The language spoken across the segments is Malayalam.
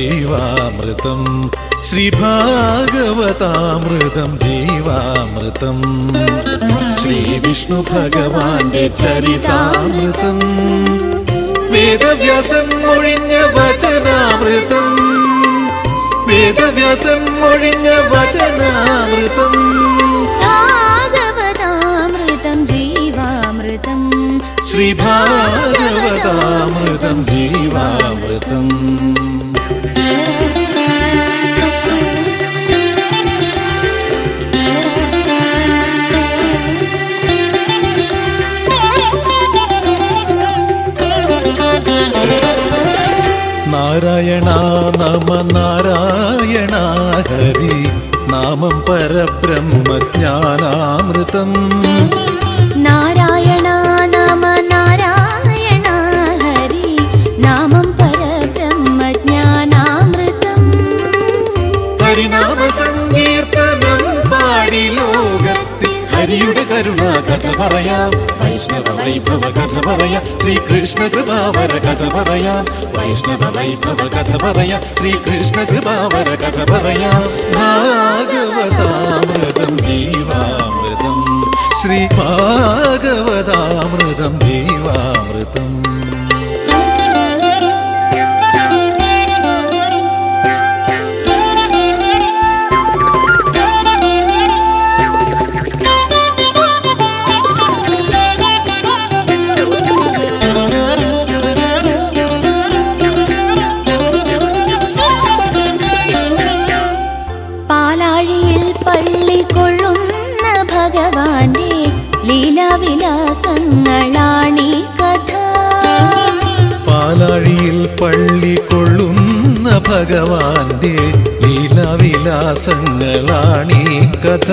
ജീവാമൃതം ശ്രീഭാഗവതാമൃതം ജീവാമൃതം ശ്രീ വിഷ്ണു ഭഗവാന്റെ ചരിതാമൃതം വേദവ്യാസൻ മൊഴിഞ്ഞ വചനാമൃതം വേദവ്യാസൻ മൊഴിഞ്ഞ വചനാമൃതം ഭാഗവതാമൃതം ജീവാമൃതം ശ്രീഭാഗവതാമൃതം ജീവാമൃതം നാരായണ നമ നാരായണ ഹരി നാമം പരബ്രഹ്മജ്ഞാനാമൃതം നാരായണ നമ നാരായണ ഹരി നാമം പരബ്രഹ്മജ്ഞാനാമൃതം ഹരിനാമ സങ്കീർത്തനം പാടി ലോകത്തിൽ ഹരിയുടെ കരുണ കഥ പറയാം വൈഷ്ണവ വൈഭവ കഥ പറയാം ശ്രീകൃഷ്ണ കൃപാവര കഥ പറയാം വൈഷ്ണവ വൈഭവ കഥ പറയാം ശ്രീകൃഷ്ണ കൃപാവര കഥ പറയാം ഭാഗവതാമൃതം ജീവാമൃതം ശ്രീ ഭാഗവതാമൃതം ജീവാമൃതം ഭഗവാന്റെ ലീലാവിലാസങ്ങളാണീ കഥ പാലാഴിയിൽ പള്ളി കൊള്ളുന്ന ഭഗവാന്റെ ലീലാവിലാസങ്ങളാണീ കഥ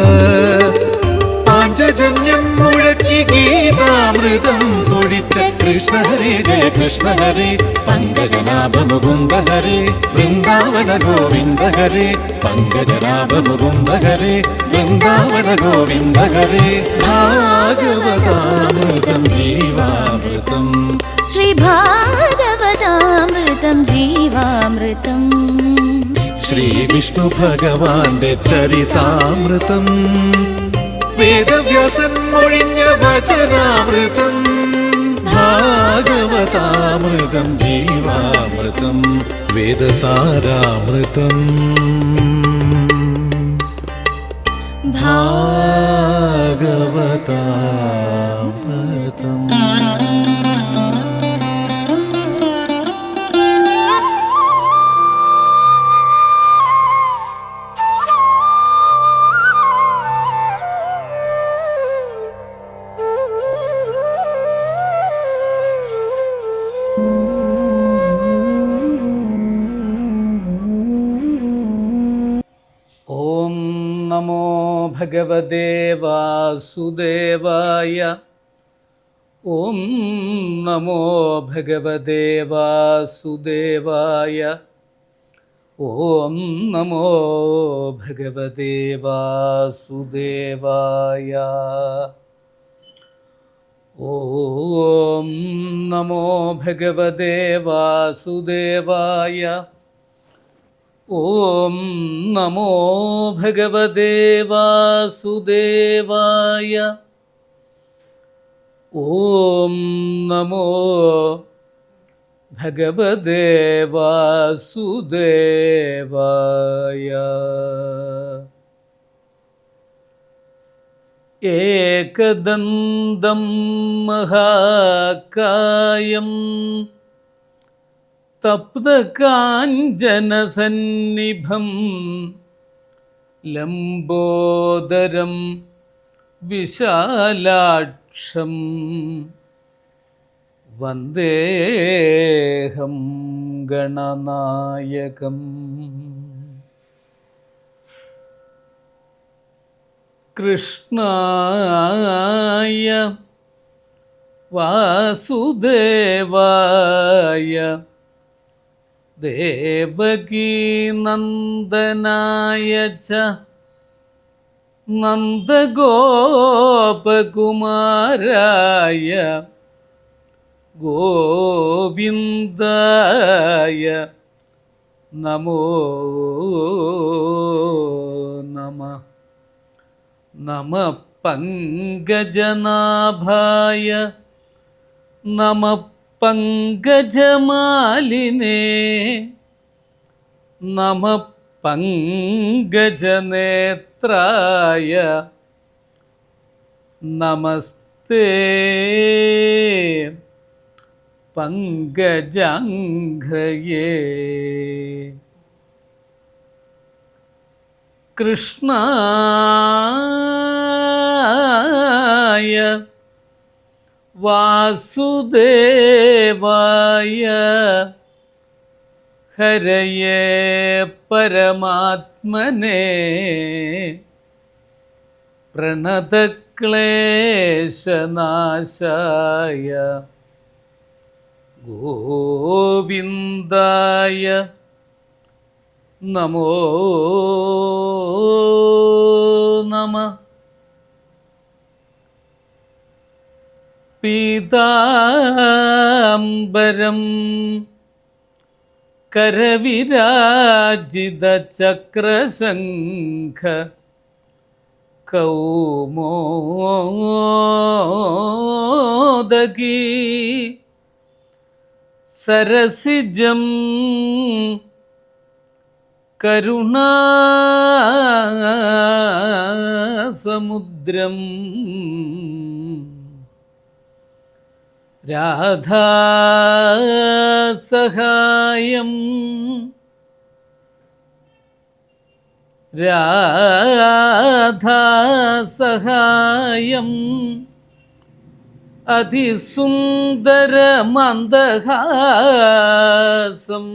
പാഞ്ചജന്യം മുഴക്കി ഗീതാമൃതം പൊഴിച്ച കൃഷ്ണ ഹരേ ജയ കൃഷ്ണ ഹരേ പങ്കജനാഭ മുകുന്ദ ഹരേ വൃന്ദാവന ഗോവിന്ദ ഹരേ പങ്കജനാഭ മുകുന്ദ ഹരേ വൃന്ദാവന ഗോവിന്ദ ഹരേ ഭാഗവതാമൃതം ജീവാമൃതം ശ്രീ ഭാഗവതാമൃതം ജീവാമൃതം ശ്രീ വിഷ്ണു ഭഗവാന്റെ ചരിതാമൃതം വേദവ്യാസൻ മൊഴിഞ്ഞ വചനാമൃതം ഭാഗവതാമൃതം ജീവാമൃതം വേദസാരാമൃതം ഭാഗവതാമൃതം ഓം നമോ ഭഗവതേ വാസുദേവായ. ഓം നമോ ഭഗവതേ വാസുദേവായ. ഓം നമോ ഭഗവതേ വാസുദേവായ. ഓം നമോ ഭഗവതേ വാസുദേവായ. ഓം നമോ ഭഗവതേ വാസുദേവായ. ഓം നമോ ഭഗവതേ വാസുദേവായ. ഏകദന്തം മഹാകായം തപ്തകാഞ്ചനസന്നിഭം ലംബോദരം വിശാലാക്ഷം വന്ദേഹം ഗണനായകം. കൃഷ്ണായ വാസുദേവായ ദേവകീനന്ദനായ ച നന്ദഗോപകുമാരായ ഗോവിന്ദായ നമോ നമഃ. നമഃ പങ്കജനാഭായ നമഃ പങ്കജമാലിനേ നമഃ പങ്കജനേത്രായ നമസ്തേ പങ്കജാംഘ്രയേ. കൃഷ്ണായ വാസുദേവായ ഹരയേ പരമാത്മനേ പ്രണതക്ലേശനാശായ ഗോവിന്ദായ നമോ നമഃ. പീതാംബരം കരവിരാജിതചക്രശംഖ കൗമോദകീ സരസിജം കരുണാസമുദ്രം രാധാസഹായം രാധാസഹായം അതിസുന്ദരമന്ദഹാസം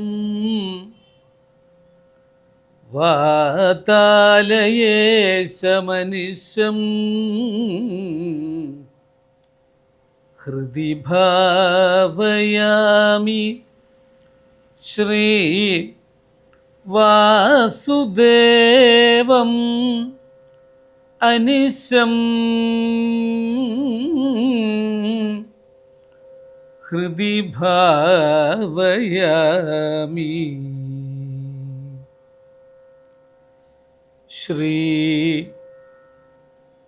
വാതാലയേശമനിശം ഹൃദി ഭാവയാമി ശ്രീ വാസുദേവം അനിശം ഹൃദി ഭാവയാമി. ശ്രീ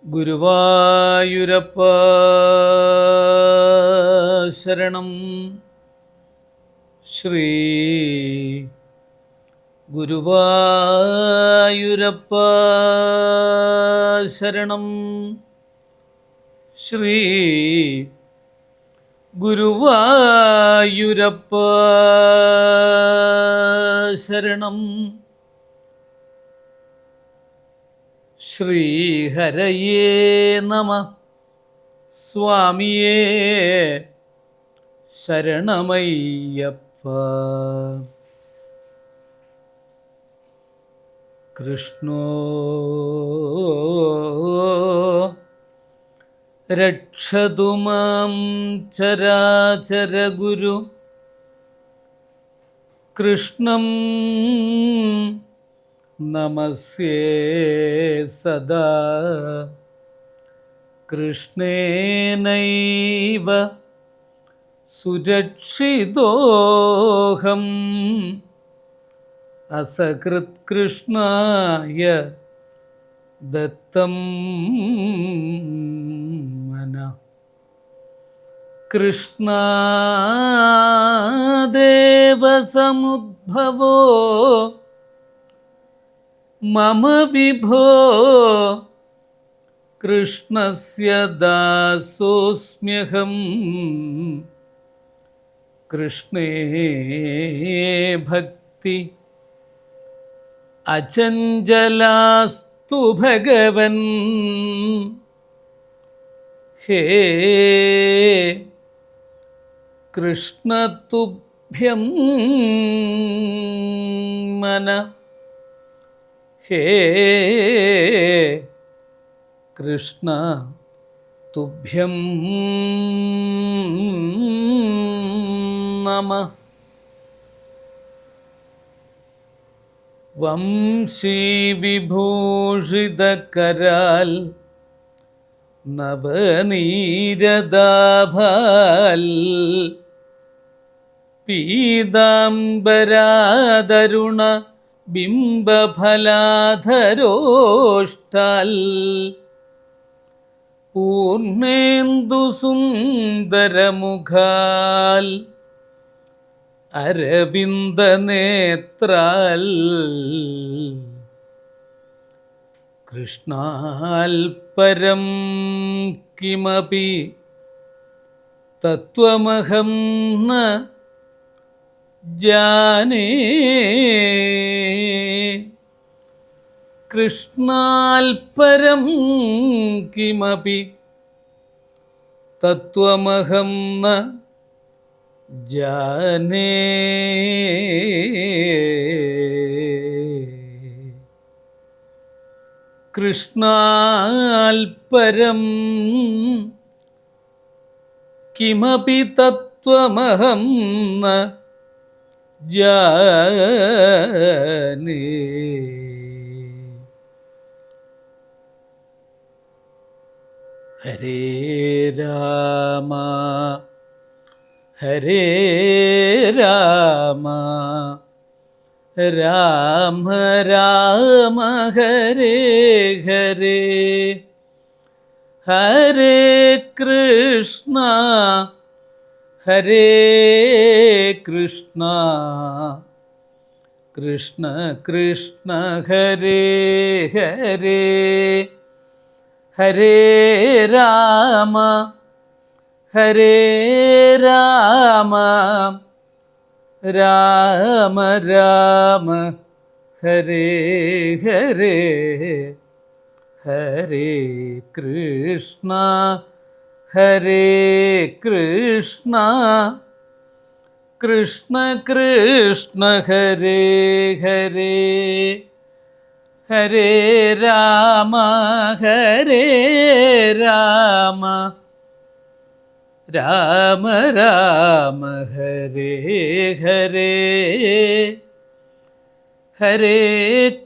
ഗുരുവായൂരപ്പ ശരണം. ശ്രീ ഗുരുവായൂരപ്പ ശരണം. ശ്രീ ഗുരുവായൂരപ്പ ശരണം. ശ്രീഹരയേ നമഃ. സ്വാമിയേ ശരണമയ്യപ്പ. കൃഷ്ണോ രക്ഷതു മാം ചരാചരഗുരു. കൃഷ്ണം നമസ്യേ സദാ. കൃഷ്ണേനൈവ സുരക്ഷിതോഹം അസകൃത് കൃഷ്ണായ ദത്തം മനഃ. കൃഷ്ണാദേവ സമുദ്ഭവോ മമ വിഭോ. കൃഷ്ണസ്യ ദാസോസ്മ്യഹം. കൃഷ്ണേ ഭക്തി അചഞ്ചലാസ്തു ഭഗവൻ. ഹേ കൃഷ്ണ തുഭ്യം മന. ഹേ കൃഷ്ണ തുഭ്യം നമഃ. വംശീ വിഭൂഷിതകരാൽ നവനീരദാഭാൽ പീതാംബരാതരുണ ബിംബഫലാധരോഷ്ടാൽ പൂർണേന്ദു സുന്ദരമുഖാൽ അരവിന്ദനേത്രാൽ കൃഷ്ണാൽ പരം കിമപി തത്വമഹം ന ജാനേ. കൃഷ്ണാൽ പരം കിമപി തത്വമഹം ന ജാനേ. കൃഷ്ണാൽ പരം കിമപി തത്വമഹം ന ജാനേ. ഹരേ രാമ ഹരേ രാമ രാമ രാമ ഹരേ ഹരേ. ഹരേ കൃഷ്ണ ഹരേ കൃഷ്ണ കൃഷ്ണ കൃഷ്ണ ഹരേ ഹരേ. ഹരേ രാമ ഹരേ രാമ രാമ രാമ ഹരേ ഹരേ. ഹരേ കൃഷ്ണ ഹരേ കൃഷ്ണ കൃഷ്ണ കൃഷ്ണ ഹരേ ഹരേ. ഹരേ രാമ ഹരേ രാമ രാമ രാമ ഹരേ ഹരേ. ഹരേ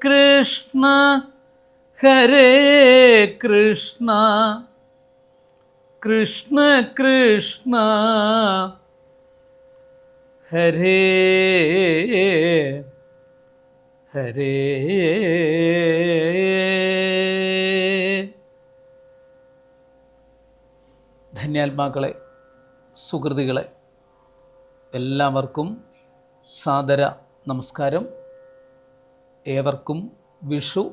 കൃഷ്ണ ഹരേ കൃഷ്ണ കൃഷ്ണ കൃഷ്ണ ഹരേ ഹരേ. ധന്യാത്മാക്കളെ, സുഹൃത്തുക്കളെ, എല്ലാവർക്കും സാദര നമസ്കാരം. ഏവർക്കും വിഷു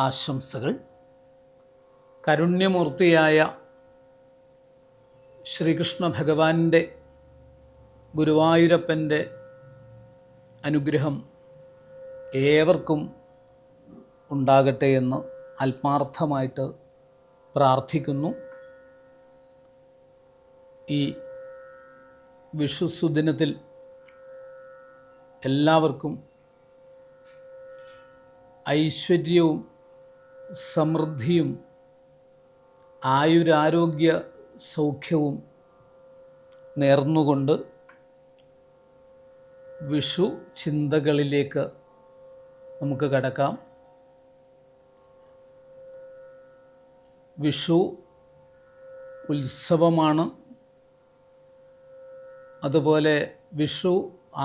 ആശംസകൾ. കാരുണ്യമൂർത്തിയായ ശ്രീകൃഷ്ണ ഭഗവാന്റെ ഗുരുവായൂരപ്പൻ്റെ അനുഗ്രഹം ഏവർക്കും ഉണ്ടാകട്ടെ എന്ന് ആത്മാർത്ഥമായിട്ട് പ്രാർത്ഥിക്കുന്നു. ഈ വിഷുസുദിനത്തിൽ എല്ലാവർക്കും ഐശ്വര്യവും സമൃദ്ധിയും ആയുരാരോഗ്യ സൗഖ്യവും നേർന്നുകൊണ്ട് വിഷു ചിന്തകളിലേക്ക് നമുക്ക് കടക്കാം. വിഷു ഉത്സവമാണ്, അതുപോലെ വിഷു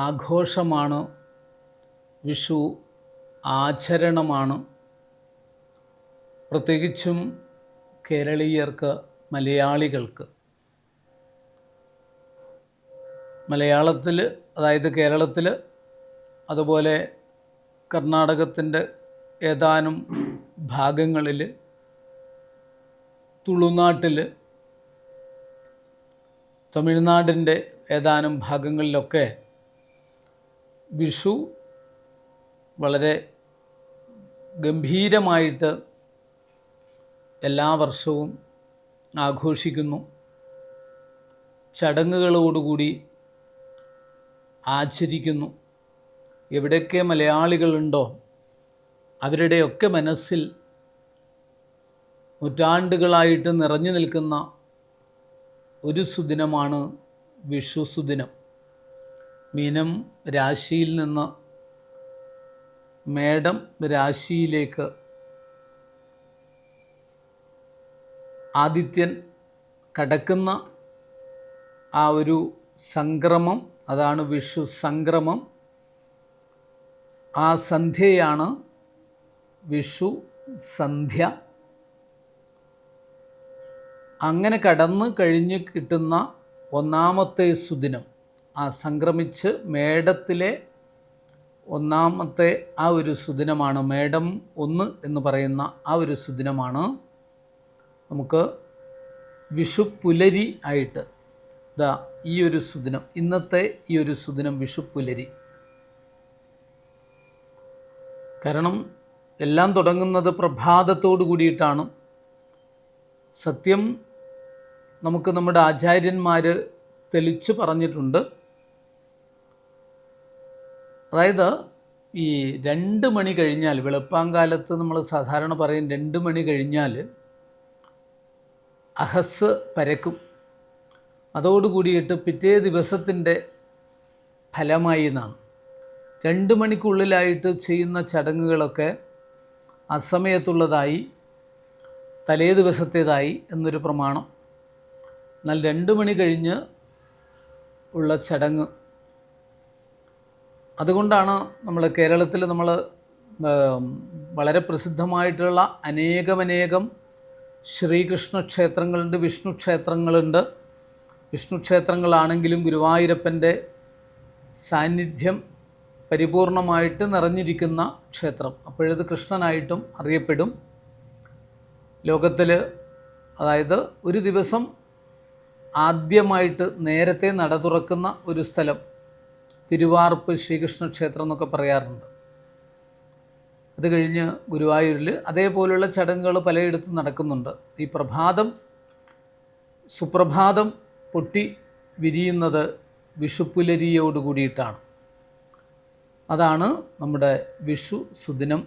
ആഘോഷമാണ്, വിഷു ആചരണമാണ്. പ്രത്യേകിച്ചും കേരളീയർക്ക്, മലയാളികൾക്ക്. മലയാളത്തിൽ, അതായത് കേരളത്തിൽ, അതുപോലെ കർണാടകത്തിൻ്റെ ഏതാനും ഭാഗങ്ങളിൽ, തുളുനാട്ടിൽ, തമിഴ്നാടിൻ്റെ ഏതാനും ഭാഗങ്ങളിലൊക്കെ വിഷു വളരെ ഗംഭീരമായിട്ട് എല്ലാ വർഷവും ആഘോഷിക്കുന്നു. ചടങ്ങുകളോടുകൂടി ആചരിക്കുന്നു. എവിടെയൊക്കെ മലയാളികളുണ്ടോ അവരുടെയൊക്കെ മനസ്സിൽ നൂറ്റാണ്ടുകളായിട്ട് നിറഞ്ഞു നിൽക്കുന്ന ഒരു സുദിനമാണ് വിഷു സുദിനം. മീനം രാശിയിൽ നിന്ന് മേടം രാശിയിലേക്ക് ആദിത്യൻ കടക്കുന്ന ആ ഒരു സംക്രമം അതാണ് വിഷു സംക്രമം. ആ സന്ധ്യയാണ് വിഷു സന്ധ്യ. അങ്ങനെ കടന്ന് കഴിഞ്ഞ് കിട്ടുന്ന ഒന്നാമത്തെ സുദിനം, ആ സംക്രമിച്ച് മേടത്തിലെ ഒന്നാമത്തെ ആ ഒരു സുദിനമാണ്, മേടം 1 എന്ന് പറയുന്ന ആ ഒരു സുദിനമാണ് നമുക്ക് വിഷു പുലരി ആയിട്ട് ഈ ഒരു സുദിനം, ഇന്നത്തെ ഈ ഒരു സുദിനം വിഷു പുലരി. കാരണം എല്ലാം തുടങ്ങുന്നത് പ്രഭാതത്തോടു കൂടിയിട്ടാണ്. സത്യം നമുക്ക് നമ്മുടെ ആചാര്യന്മാർ തെളിച്ച് പറഞ്ഞിട്ടുണ്ട്. അതായത് ഈ 2 മണി കഴിഞ്ഞാൽ, വെളുപ്പാങ്കാലത്ത് നമ്മൾ സാധാരണ പറയും 2 മണി കഴിഞ്ഞാൽ അഹസ് പരക്കും. അതോടുകൂടിയിട്ട് പിറ്റേ ദിവസത്തിൻ്റെ ഫലമായി എന്നാണ്. 2 മണിക്കുള്ളിലായിട്ട് ചെയ്യുന്ന ചടങ്ങുകളൊക്കെ അസമയത്തുള്ളതായി, തലേ ദിവസത്തേതായി എന്നൊരു പ്രമാണം. എന്നാൽ 2 മണി കഴിഞ്ഞ് ഉള്ള ചടങ്ങ്, അതുകൊണ്ടാണ് നമ്മൾ കേരളത്തിൽ നമ്മൾ വളരെ പ്രസിദ്ധമായിട്ടുള്ള അനേകം ശ്രീകൃഷ്ണ ക്ഷേത്രങ്ങളുണ്ട്, വിഷ്ണു ക്ഷേത്രങ്ങളുണ്ട്. വിഷ്ണു ക്ഷേത്രങ്ങളാണെങ്കിലും ഗുരുവായൂരപ്പൻ്റെ സാന്നിധ്യം പരിപൂർണമായിട്ട് നിറഞ്ഞിരിക്കുന്ന ക്ഷേത്രം. അപ്പോഴത് കൃഷ്ണനായിട്ടും അറിയപ്പെടും ലോകത്തിൽ. അതായത് ഒരു ദിവസം ആദ്യമായിട്ട് നേരത്തെ നട തുറക്കുന്ന ഒരു സ്ഥലം തിരുവാർപ്പ് ശ്രീകൃഷ്ണ ക്ഷേത്രം എന്നൊക്കെ പറയാറുണ്ട്. അത് കഴിഞ്ഞ് ഗുരുവായൂരിൽ അതേപോലുള്ള ചടങ്ങുകൾ പലയിടത്തും നടക്കുന്നുണ്ട്. ഈ സുപ്രഭാതം പൊട്ടി വിരിയുന്നത് വിഷുപ്പുലരിയോട് കൂടിയിട്ടാണ്. അതാണ് നമ്മുടെ വിഷു സുദിനം.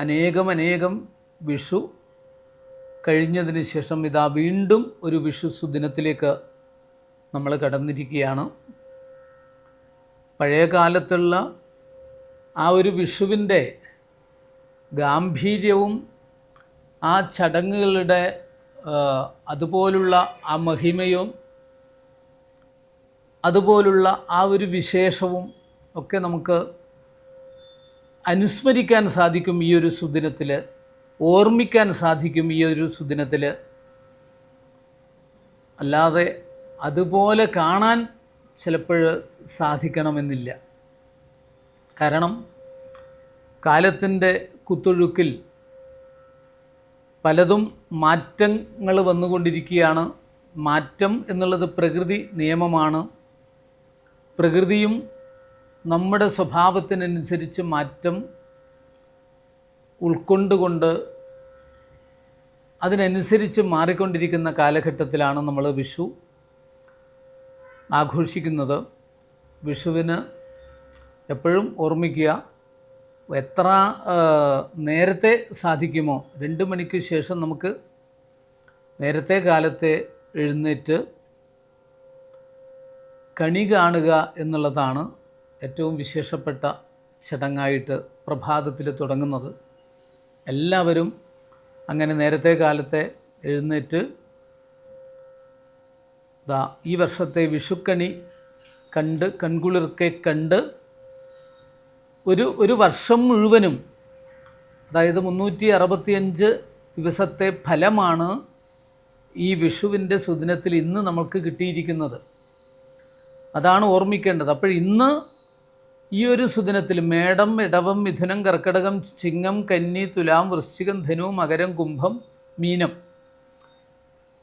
അനേകം വിഷു കഴിഞ്ഞതിന് ശേഷം ഇതാ വീണ്ടും ഒരു വിഷു സുദിനത്തിലേക്ക് നമ്മൾ കടന്നിരിക്കുകയാണ്. പഴയ കാലത്തുള്ള ആ ഒരു വിഷുവിൻ്റെ ഗാംഭീര്യവും ആ ചടങ്ങുകളുടെ അതുപോലുള്ള ആ മഹിമയും അതുപോലുള്ള ആ ഒരു വിശേഷവും ഒക്കെ നമുക്ക് അനുസ്മരിക്കാൻ സാധിക്കും ഈ ഒരു സുദിനത്തിൽ, ഓർമ്മിക്കാൻ സാധിക്കും ഈ ഒരു സുദിനത്തിൽ. അല്ലാതെ അതുപോലെ കാണാൻ ചിലപ്പോൾ സാധിക്കണമെന്നില്ല. കാരണം കാലത്തിൻ്റെ കുത്തൊഴുക്കിൽ പലതും മാറ്റങ്ങൾ വന്നുകൊണ്ടിരിക്കുകയാണ്. മാറ്റം എന്നുള്ളത് പ്രകൃതി നിയമമാണ്. പ്രകൃതിയും നമ്മുടെ സ്വഭാവത്തിനനുസരിച്ച് മാറ്റം ഉൾക്കൊണ്ടുകൊണ്ട് അതിനനുസരിച്ച് മാറിക്കൊണ്ടിരിക്കുന്ന കാലഘട്ടത്തിലാണ് നമ്മൾ വിഷു ആഘോഷിക്കുന്നത്. വിഷുവിന് എപ്പോഴും ഓർമ്മിക്കുക, എത്ര നേരത്തെ സാധിക്കുമോ 2 മണിക്ക് ശേഷം നമുക്ക് നേരത്തെ കാലത്തെ എഴുന്നേറ്റ് കണി കാണുക എന്നുള്ളതാണ് ഏറ്റവും വിശേഷപ്പെട്ട ചടങ്ങായിട്ട് പ്രഭാതത്തിൽ തുടങ്ങുന്നത്. എല്ലാവരും അങ്ങനെ നേരത്തെ കാലത്തെ എഴുന്നേറ്റ് ഈ വർഷത്തെ വിഷുക്കണി കണ്ട് കൺകുളിർക്കെ കണ്ട് ഒരു വർഷം മുഴുവനും, അതായത് 365 ദിവസത്തെ ഫലമാണ് ഈ വിഷുവിൻ്റെ സുദിനത്തിൽ ഇന്ന് നമുക്ക് കിട്ടിയിരിക്കുന്നത്. അതാണ് ഓർമ്മിക്കേണ്ടത്. അപ്പോൾ ഇന്ന് ഈ ഒരു സുദിനത്തിൽ മേടം, ഇടവം, മിഥുനം, കർക്കടകം, ചിങ്ങം, കന്നി, തുലാം, വൃശ്ചികം, ധനു, മകരം, കുംഭം, മീനം.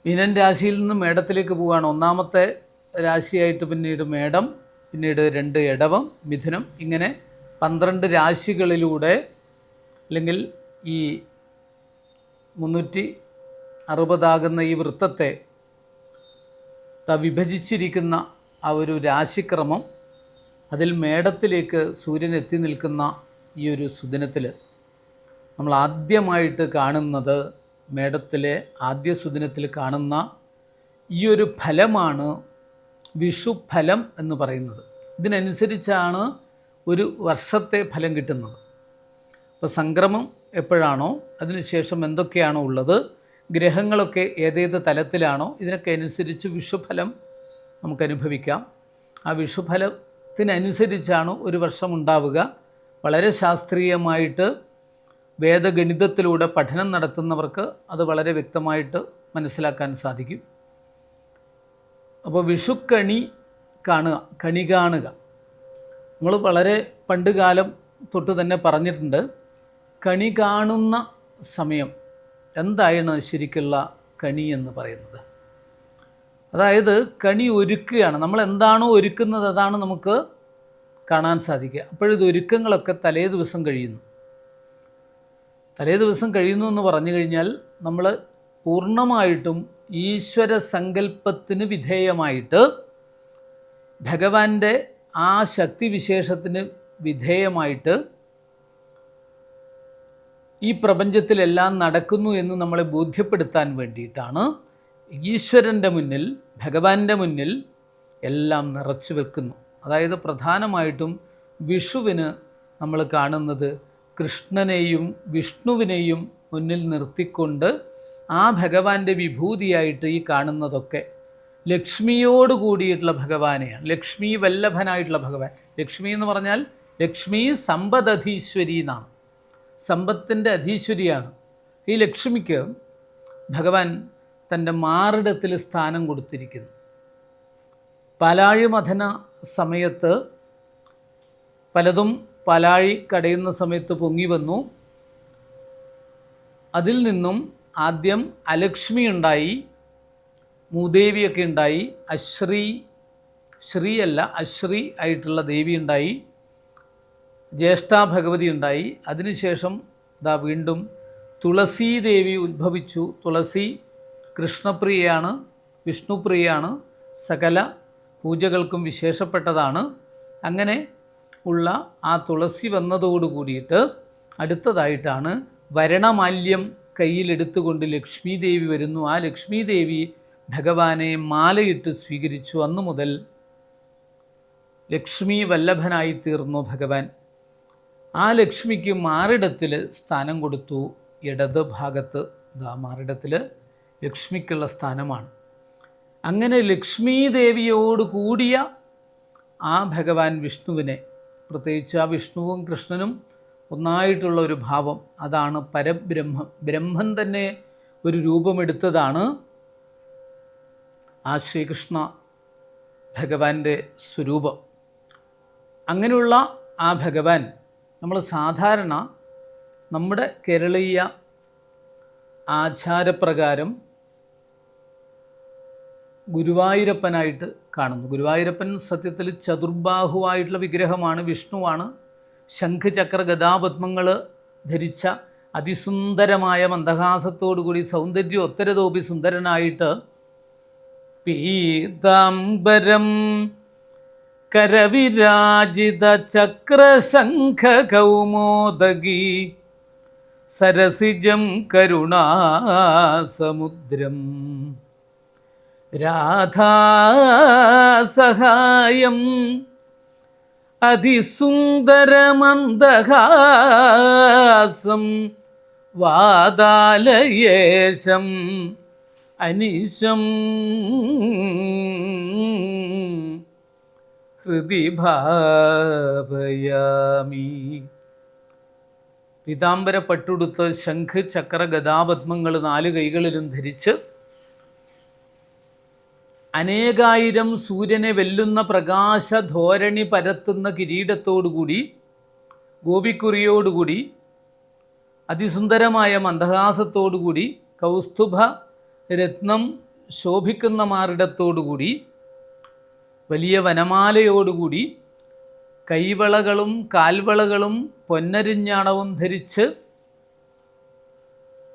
മീനൻ രാശിയിൽ നിന്ന് മേടത്തിലേക്ക് പോവുകയാണ്. ഒന്നാമത്തെ രാശിയായിട്ട് പിന്നീട് മേടം, പിന്നീട് 2 ഇടവം, മിഥുനം, ഇങ്ങനെ 12 രാശികളിലൂടെ, അല്ലെങ്കിൽ ഈ 360 ഈ വൃത്തത്തെ വിഭജിച്ചിരിക്കുന്ന ആ ഒരു രാശിക്രമം, അതിൽ മേടത്തിലേക്ക് സൂര്യൻ എത്തി നിൽക്കുന്ന ഈ ഒരു സുദിനത്തിൽ നമ്മൾ ആദ്യമായിട്ട് കാണുന്നത്, മേടത്തിലെ ആദ്യ സുദിനത്തിൽ കാണുന്ന ഈ ഒരു ഫലമാണ് വിഷുഫലം എന്ന് പറയുന്നത്. ഇതിനനുസരിച്ചാണ് ഒരു വർഷത്തെ ഫലം കിട്ടുന്നത്. അപ്പോൾ സംക്രമം എപ്പോഴാണോ, അതിനുശേഷം എന്തൊക്കെയാണോ ഉള്ളത്, ഗ്രഹങ്ങളൊക്കെ ഏതേത് തലത്തിലാണോ, ഇതിനൊക്കെ അനുസരിച്ച് വിഷുഫലം നമുക്ക് അനുഭവിക്കാം. ആ വിഷുഫലത്തിനനുസരിച്ചാണ് ഒരു വർഷം ഉണ്ടാവുക. വളരെ ശാസ്ത്രീയമായിട്ട് വേദഗണിതത്തിലൂടെ പഠനം നടത്തുന്നവർക്ക് അത് വളരെ വ്യക്തമായിട്ട് മനസ്സിലാക്കാൻ സാധിക്കും. അപ്പോൾ വിഷുക്കണി കാണുക, കണി കാണുക. നമ്മൾ വളരെ പണ്ട് കാലം തൊട്ട് തന്നെ പറഞ്ഞിട്ടുണ്ട്, കണി കാണുന്ന സമയം എന്താണ് ശരിക്കുള്ള കണി എന്ന് പറയുന്നത്. അതായത് കണി ഒരുക്കുകയാണ്. നമ്മൾ എന്താണോ ഒരുക്കുന്നത് അതാണ് നമുക്ക് കാണാൻ സാധിക്കുക. അപ്പോഴിത് ഒരുക്കങ്ങളൊക്കെ തലേ ദിവസം കഴിയുന്നു. തലേ ദിവസം കഴിയുന്നു എന്ന് പറഞ്ഞു കഴിഞ്ഞാൽ നമ്മൾ പൂർണ്ണമായിട്ടും ഈശ്വര സങ്കല്പത്തിന് വിധേയമായിട്ട് ഭഗവാന്റെ ആ ശക്തിവിശേഷത്തിന് വിധേയമായിട്ട് ഈ പ്രപഞ്ചത്തിലെല്ലാം നടക്കുന്നു എന്ന് നമ്മളെ ബോധ്യപ്പെടുത്താൻ വേണ്ടിയിട്ടാണ് ഈശ്വരൻ്റെ മുന്നിൽ, ഭഗവാന്റെ മുന്നിൽ എല്ലാം നിറച്ചു വെക്കുന്നു. അതായത് പ്രധാനമായിട്ടും വിഷുവിന് നമ്മൾ കാണുന്നത് കൃഷ്ണനെയും വിഷ്ണുവിനെയും മുന്നിൽ നിർത്തിക്കൊണ്ട് ആ ഭഗവാന്റെ വിഭൂതിയായിട്ട് ഈ കാണുന്നതൊക്കെ ലക്ഷ്മിയോട് കൂടിയിട്ടുള്ള ഭഗവാനെയാണ്. ലക്ഷ്മി വല്ലഭനായിട്ടുള്ള ഭഗവാൻ. ലക്ഷ്മി എന്ന് പറഞ്ഞാൽ ലക്ഷ്മി സമ്പദധീശ്വരി എന്നാണ്. സമ്പത്തിൻ്റെ അധീശ്വരിയാണ്. ഈ ലക്ഷ്മിക്ക് ഭഗവാൻ തൻ്റെ മാറിടത്തിൽ സ്ഥാനം കൊടുത്തിരിക്കുന്നു. പാലാഴി മഥന സമയത്ത് പലതും പാലാഴി കടയുന്ന സമയത്ത് പൊങ്ങി വന്നു. അതിൽ നിന്നും ആദ്യം അലക്ഷ്മി ഉണ്ടായി, മൂദേവിയൊക്കെ ഉണ്ടായി, ശ്രീയല്ല അശ്രീ ആയിട്ടുള്ള ദേവി ഉണ്ടായി, ജ്യേഷ്ഠ ഭഗവതി ഉണ്ടായി. അതിനുശേഷം വീണ്ടും തുളസീദേവി ഉദ്ഭവിച്ചു. തുളസി കൃഷ്ണപ്രിയയാണ്, വിഷ്ണുപ്രിയയാണ്, സകല പൂജകൾക്കും വിശേഷപ്പെട്ടതാണ്. അങ്ങനെ ഉള്ള ആ തുളസി വന്നതോടു കൂടിയിട്ട് അടുത്തതായിട്ടാണ് വരണമാല്യം കയ്യിലെടുത്തുകൊണ്ട് ലക്ഷ്മി ദേവി വരുന്നു. ആ ലക്ഷ്മി ദേവി ഭഗവാനെ മാലയിട്ട് സ്വീകരിച്ചു. അന്നു മുതൽ ലക്ഷ്മി വല്ലഭനായി തീർന്നു ഭഗവാൻ. ആ ലക്ഷ്മിക്ക് മാറിടത്തിൽ സ്ഥാനം കൊടുത്തു. ഇടത് ഭാഗത്ത് മാറിടത്തിൽ ലക്ഷ്മിക്കുള്ള സ്ഥാനമാണ്. അങ്ങനെ ലക്ഷ്മീ ദേവിയോട് കൂടിയ ആ ഭഗവാൻ വിഷ്ണുവിനെ, പ്രത്യേകിച്ച് ആ വിഷ്ണുവും കൃഷ്ണനും ഒന്നായിട്ടുള്ള ഒരു ഭാവം, അതാണ് പരബ്രഹ്മം. ബ്രഹ്മം തന്നെ ഒരു രൂപമെടുത്തതാണ് ആ ശ്രീകൃഷ്ണ ഭഗവാന്റെ സ്വരൂപം. അങ്ങനെയുള്ള ആ ഭഗവാൻ നമ്മൾ സാധാരണ നമ്മുടെ കേരളീയ ആചാരപ്രകാരം ഗുരുവായൂരപ്പനായിട്ട് കാണുന്നു. ഗുരുവായൂരപ്പൻ സത്യത്തിൽ ചതുർബാഹുവായിട്ടുള്ള വിഗ്രഹമാണ്, വിഷ്ണുവാണ്. ശംഖ് ചക്ര ഗദാപത്മങ്ങൾ ധരിച്ച അതിസുന്ദരമായ മന്ദഹാസത്തോടുകൂടി സൗന്ദര്യോത്തരതോപി സുന്ദരനായിട്ട് പീതാംബരം കരവിരാജിത ചക്രശംഖ കൗമോദഗി സരസിജം കരുണാസമുദ്രം രാധാസഹായം അതിസുന്ദരമന്ദഹാസം വാതാലയേശം അനിശം ഹൃദി ഭാവയാമി. പീതാംബര പട്ടുടുത്ത് ശംഖ് ചക്ര ഗദാപത്മങ്ങൾ 4 കൈകളിലും ധരിച്ച് അനേകായിരം സൂര്യനെ വെല്ലുന്ന പ്രകാശധോരണി പരത്തുന്ന കിരീടത്തോടുകൂടി, ഗോപിക്കുറിയോടുകൂടി, അതിസുന്ദരമായ മന്ദഹാസത്തോടുകൂടി, കൗസ്തുഭ രത്നം ശോഭിക്കുന്ന മാറിടത്തോടുകൂടി, വലിയ വനമാലയോടുകൂടി, കൈവളകളും കാൽവളകളും പൊന്നരിഞ്ഞാണവും ധരിച്ച്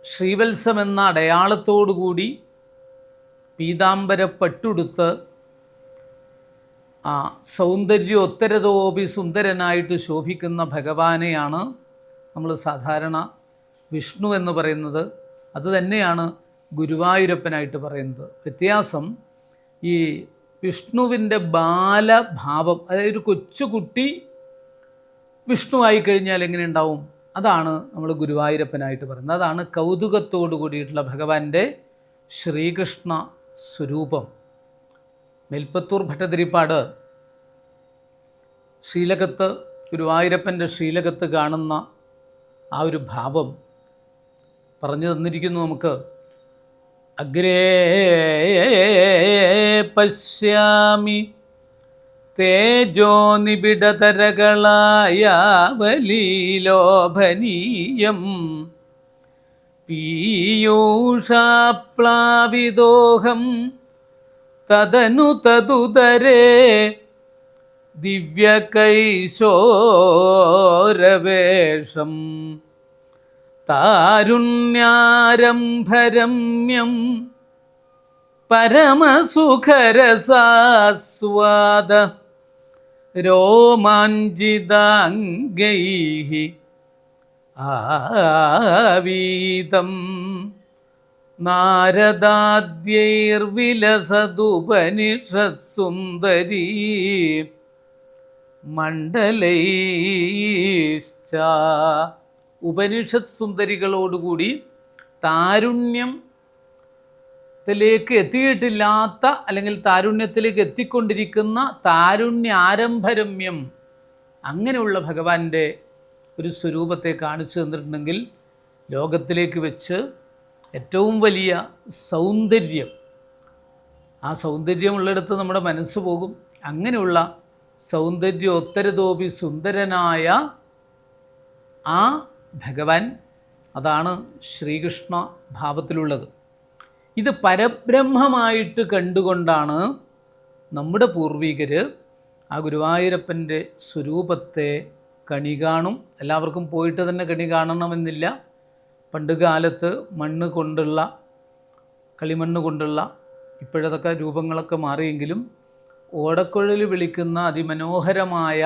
ശ്രീവത്സമെന്ന അടയാളത്തോടുകൂടി പീതാംബരപ്പട്ടുടുത്ത് ആ സൗന്ദര്യോത്തരതോപി സുന്ദരനായിട്ട് ശോഭിക്കുന്ന ഭഗവാനെയാണ് നമ്മൾ സാധാരണ വിഷ്ണു എന്ന് പറയുന്നത്. അതുതന്നെയാണ് ഗുരുവായൂരപ്പനായിട്ട് പറയുന്നത്. വ്യത്യാസം ഈ വിഷ്ണുവിൻ്റെ ബാലഭാവം, അതായത് ഒരു കൊച്ചുകുട്ടി വിഷ്ണു ആയിക്കഴിഞ്ഞാൽ എങ്ങനെ ഉണ്ടാവും, അതാണ് നമ്മൾ ഗുരുവായൂരപ്പനായിട്ട് പറയുന്നത്. അതാണ് കൗതുകത്തോടു കൂടിയിട്ടുള്ള ഭഗവാന്റെ ശ്രീകൃഷ്ണ സ്വരൂപം. മേൽപ്പത്തൂർ ഭട്ടതിരിപ്പാട് ശ്രീലകത്ത് ഗുരുവായൂരപ്പൻ്റെ ശ്രീലകത്ത് കാണുന്ന ആ ഒരു ഭാവം പറഞ്ഞു തന്നിരിക്കുന്നു നമുക്ക്. അഗ്രേ പശ്യാമി തേജോ നിബിഡതരകളായ ബലീലോഭനീയം പീയൂഷാപ്ലാവിദോഹം തദനു തദുദരേ ദിവ്യകൈശോരവേഷം താരുണ്യാരംഭരമ്യം പരമസുഖരസാസ്വാദ രോമാഞ്ചിതാംഗൈഃ ആവീതം നാരദാദ്യൈർവിലസദുപനിഷത്സുന്ദരീ മണ്ഡലൈശ്ച. ഉപനിഷത് സുന്ദരികളോടുകൂടി താരുണ്യത്തിലേക്ക് എത്തിയിട്ടില്ലാത്ത അല്ലെങ്കിൽ താരുണ്യത്തിലേക്ക് എത്തിക്കൊണ്ടിരിക്കുന്ന താരുണ്യാരംഭരമ്യം അങ്ങനെയുള്ള ഭഗവാന്റെ ഒരു സ്വരൂപത്തെ കാണിച്ചു തന്നിട്ടുണ്ടെങ്കിൽ ലോകത്തിലേക്ക് വെച്ച് ഏറ്റവും വലിയ സൗന്ദര്യം, ആ സൗന്ദര്യമുള്ളിടത്ത് നമ്മുടെ മനസ്സ് പോകും. അങ്ങനെയുള്ള സൗന്ദര്യോത്തരതോപി സുന്ദരനായ ആ ഭഗവാൻ, അതാണ് ശ്രീകൃഷ്ണ ഭാവത്തിലുള്ളത്. ഇത് പരബ്രഹ്മമായിട്ട് കണ്ടുകൊണ്ടാണ് നമ്മുടെ പൂർവികർ ആ ഗുരുവായൂരപ്പൻ്റെ സ്വരൂപത്തെ കണി കാണും. എല്ലാവർക്കും പോയിട്ട് തന്നെ കണി കാണണമെന്നില്ല. പണ്ട് കാലത്ത് മണ്ണ് കൊണ്ടുള്ള, കളിമണ്ണ് കൊണ്ടുള്ള, ഇപ്പോഴതൊക്കെ രൂപങ്ങളൊക്കെ മാറിയെങ്കിലും ഓടക്കുഴൽ വിളിക്കുന്ന അതിമനോഹരമായ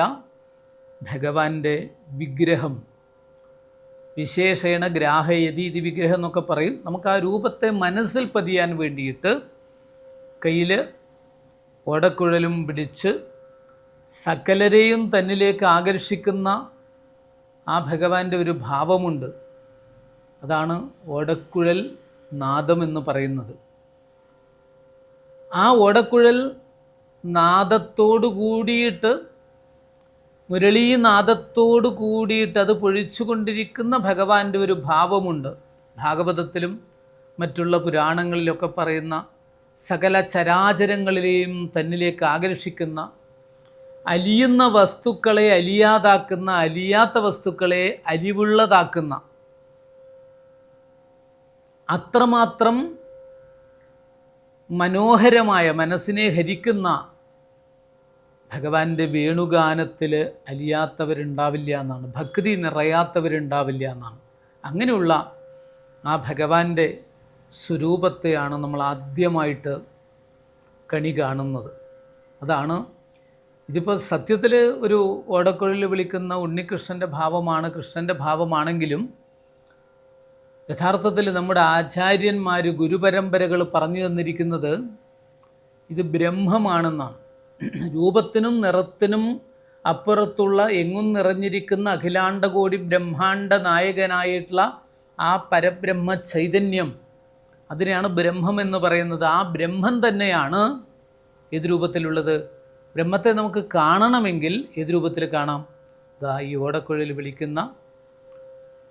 ഭഗവാന്റെ വിഗ്രഹം, വിശേഷേണ ഗ്രാഹയതി ഇത് വിഗ്രഹം എന്നൊക്കെ പറയും. നമുക്ക് ആ രൂപത്തെ മനസ്സിൽ പതിയാൻ വേണ്ടിയിട്ട് കയ്യിൽ ഓടക്കുഴലും പിടിച്ച് സകലരെയും തന്നിലേക്ക് ആകർഷിക്കുന്ന ആ ഭഗവാന്റെ ഒരു ഭാവമുണ്ട്. അതാണ് ഓടക്കുഴൽ നാദമെന്ന് പറയുന്നത്. ആ ഓടക്കുഴൽ നാദത്തോടു കൂടിയിട്ട്, മുരളീനാദത്തോടു കൂടിയിട്ട് അത് പൊഴിച്ചുകൊണ്ടിരിക്കുന്ന ഭഗവാന്റെ ഒരു ഭാവമുണ്ട്. ഭാഗവതത്തിലും മറ്റുള്ള പുരാണങ്ങളിലൊക്കെ പറയുന്ന സകല ചരാചരങ്ങളിലെയും തന്നിലേക്ക് ആകർഷിക്കുന്ന, അലിയുന്ന വസ്തുക്കളെ അലിയാതാക്കുന്ന, അലിയാത്ത വസ്തുക്കളെ അലിവുള്ളതാക്കുന്ന, അത്രമാത്രം മനോഹരമായ, മനസ്സിനെ ഹരിക്കുന്ന ഭഗവാന്റെ വേണുഗാനത്തിൽ അലിയാത്തവരുണ്ടാവില്ല എന്നാണ്, ഭക്തി നിറയാത്തവരുണ്ടാവില്ല എന്നാണ്. അങ്ങനെയുള്ള ആ ഭഗവാന്റെ സ്വരൂപത്തെയാണ് നമ്മൾ ആദ്യമായിട്ട് കണി കാണുന്നത്. അതാണ് ഇതിപ്പോൾ സത്യത്തിൽ ഒരു ഓടക്കുഴലിൽ വിളിക്കുന്ന ഉണ്ണികൃഷ്ണൻ്റെ ഭാവമാണ്, കൃഷ്ണൻ്റെ ഭാവമാണെങ്കിലും യഥാർത്ഥത്തിൽ നമ്മുടെ ആചാര്യന്മാർ, ഗുരുപരമ്പരകൾ പറഞ്ഞു തന്നിരിക്കുന്നത് ഇത് ബ്രഹ്മമാണെന്നാണ്. രൂപത്തിനും നിറത്തിനും അപ്പുറത്തുള്ള എങ്ങും നിറഞ്ഞിരിക്കുന്ന അഖിലാണ്ടകോടി ബ്രഹ്മാണ്ട നായകനായിട്ടുള്ള ആ പരബ്രഹ്മ ചൈതന്യം, അതിനെയാണ് ബ്രഹ്മം എന്ന് പറയുന്നത്. ആ ബ്രഹ്മം തന്നെയാണ് ഏത് രൂപത്തിലുള്ളത്? ബ്രഹ്മത്തെ നമുക്ക് കാണണമെങ്കിൽ ഏത് രൂപത്തിൽ കാണാം? ദാ ഈ ഓടക്കുഴലിൽ വിളിക്കുന്ന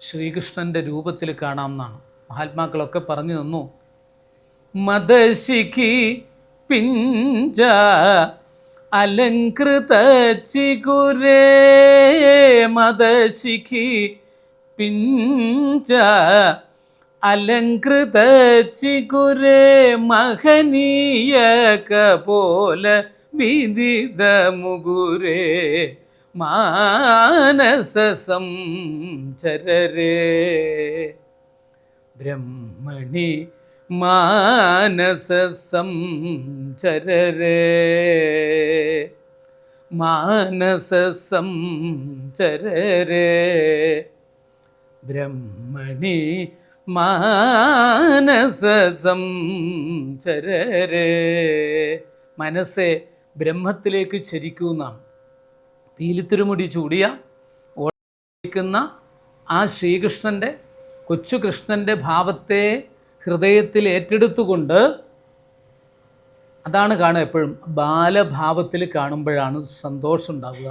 ശ്രീകൃഷ്ണൻ്റെ രൂപത്തിൽ കാണാം എന്നാണ് മഹാത്മാക്കളൊക്കെ പറഞ്ഞു തന്നു. മദശിഖി പിഞ്ച അലങ്കൃത ചിഗുരേ, മദശിഖി പിഞ്ച അലങ്കൃത ചിഗുരേ, മഹനീയ കപോല വിദിത മുഗുരേ, മാനസ സംചരരേ, ബ്രഹ്മണി മാനസ സംചരരേ, മാനസ സംചരരേ, ബ്രഹ്മണി മാനസ സംചരരേ. മനസ്സെ ബ്രഹ്മത്തിലേക്ക് ചരിക്കൂ എന്നാണ്. പീലിത്തിരുമുടി ചൂടിയ ഓടിക്കുന്ന ആ ശ്രീകൃഷ്ണൻ്റെ, കൊച്ചു കൃഷ്ണൻ്റെ ഭാവത്തെ ഹൃദയത്തിൽ ഏറ്റെടുത്തുകൊണ്ട് അതാണ് കാണുക. എപ്പോഴും ബാലഭാവത്തിൽ കാണുമ്പോഴാണ് സന്തോഷം ഉണ്ടാവുക.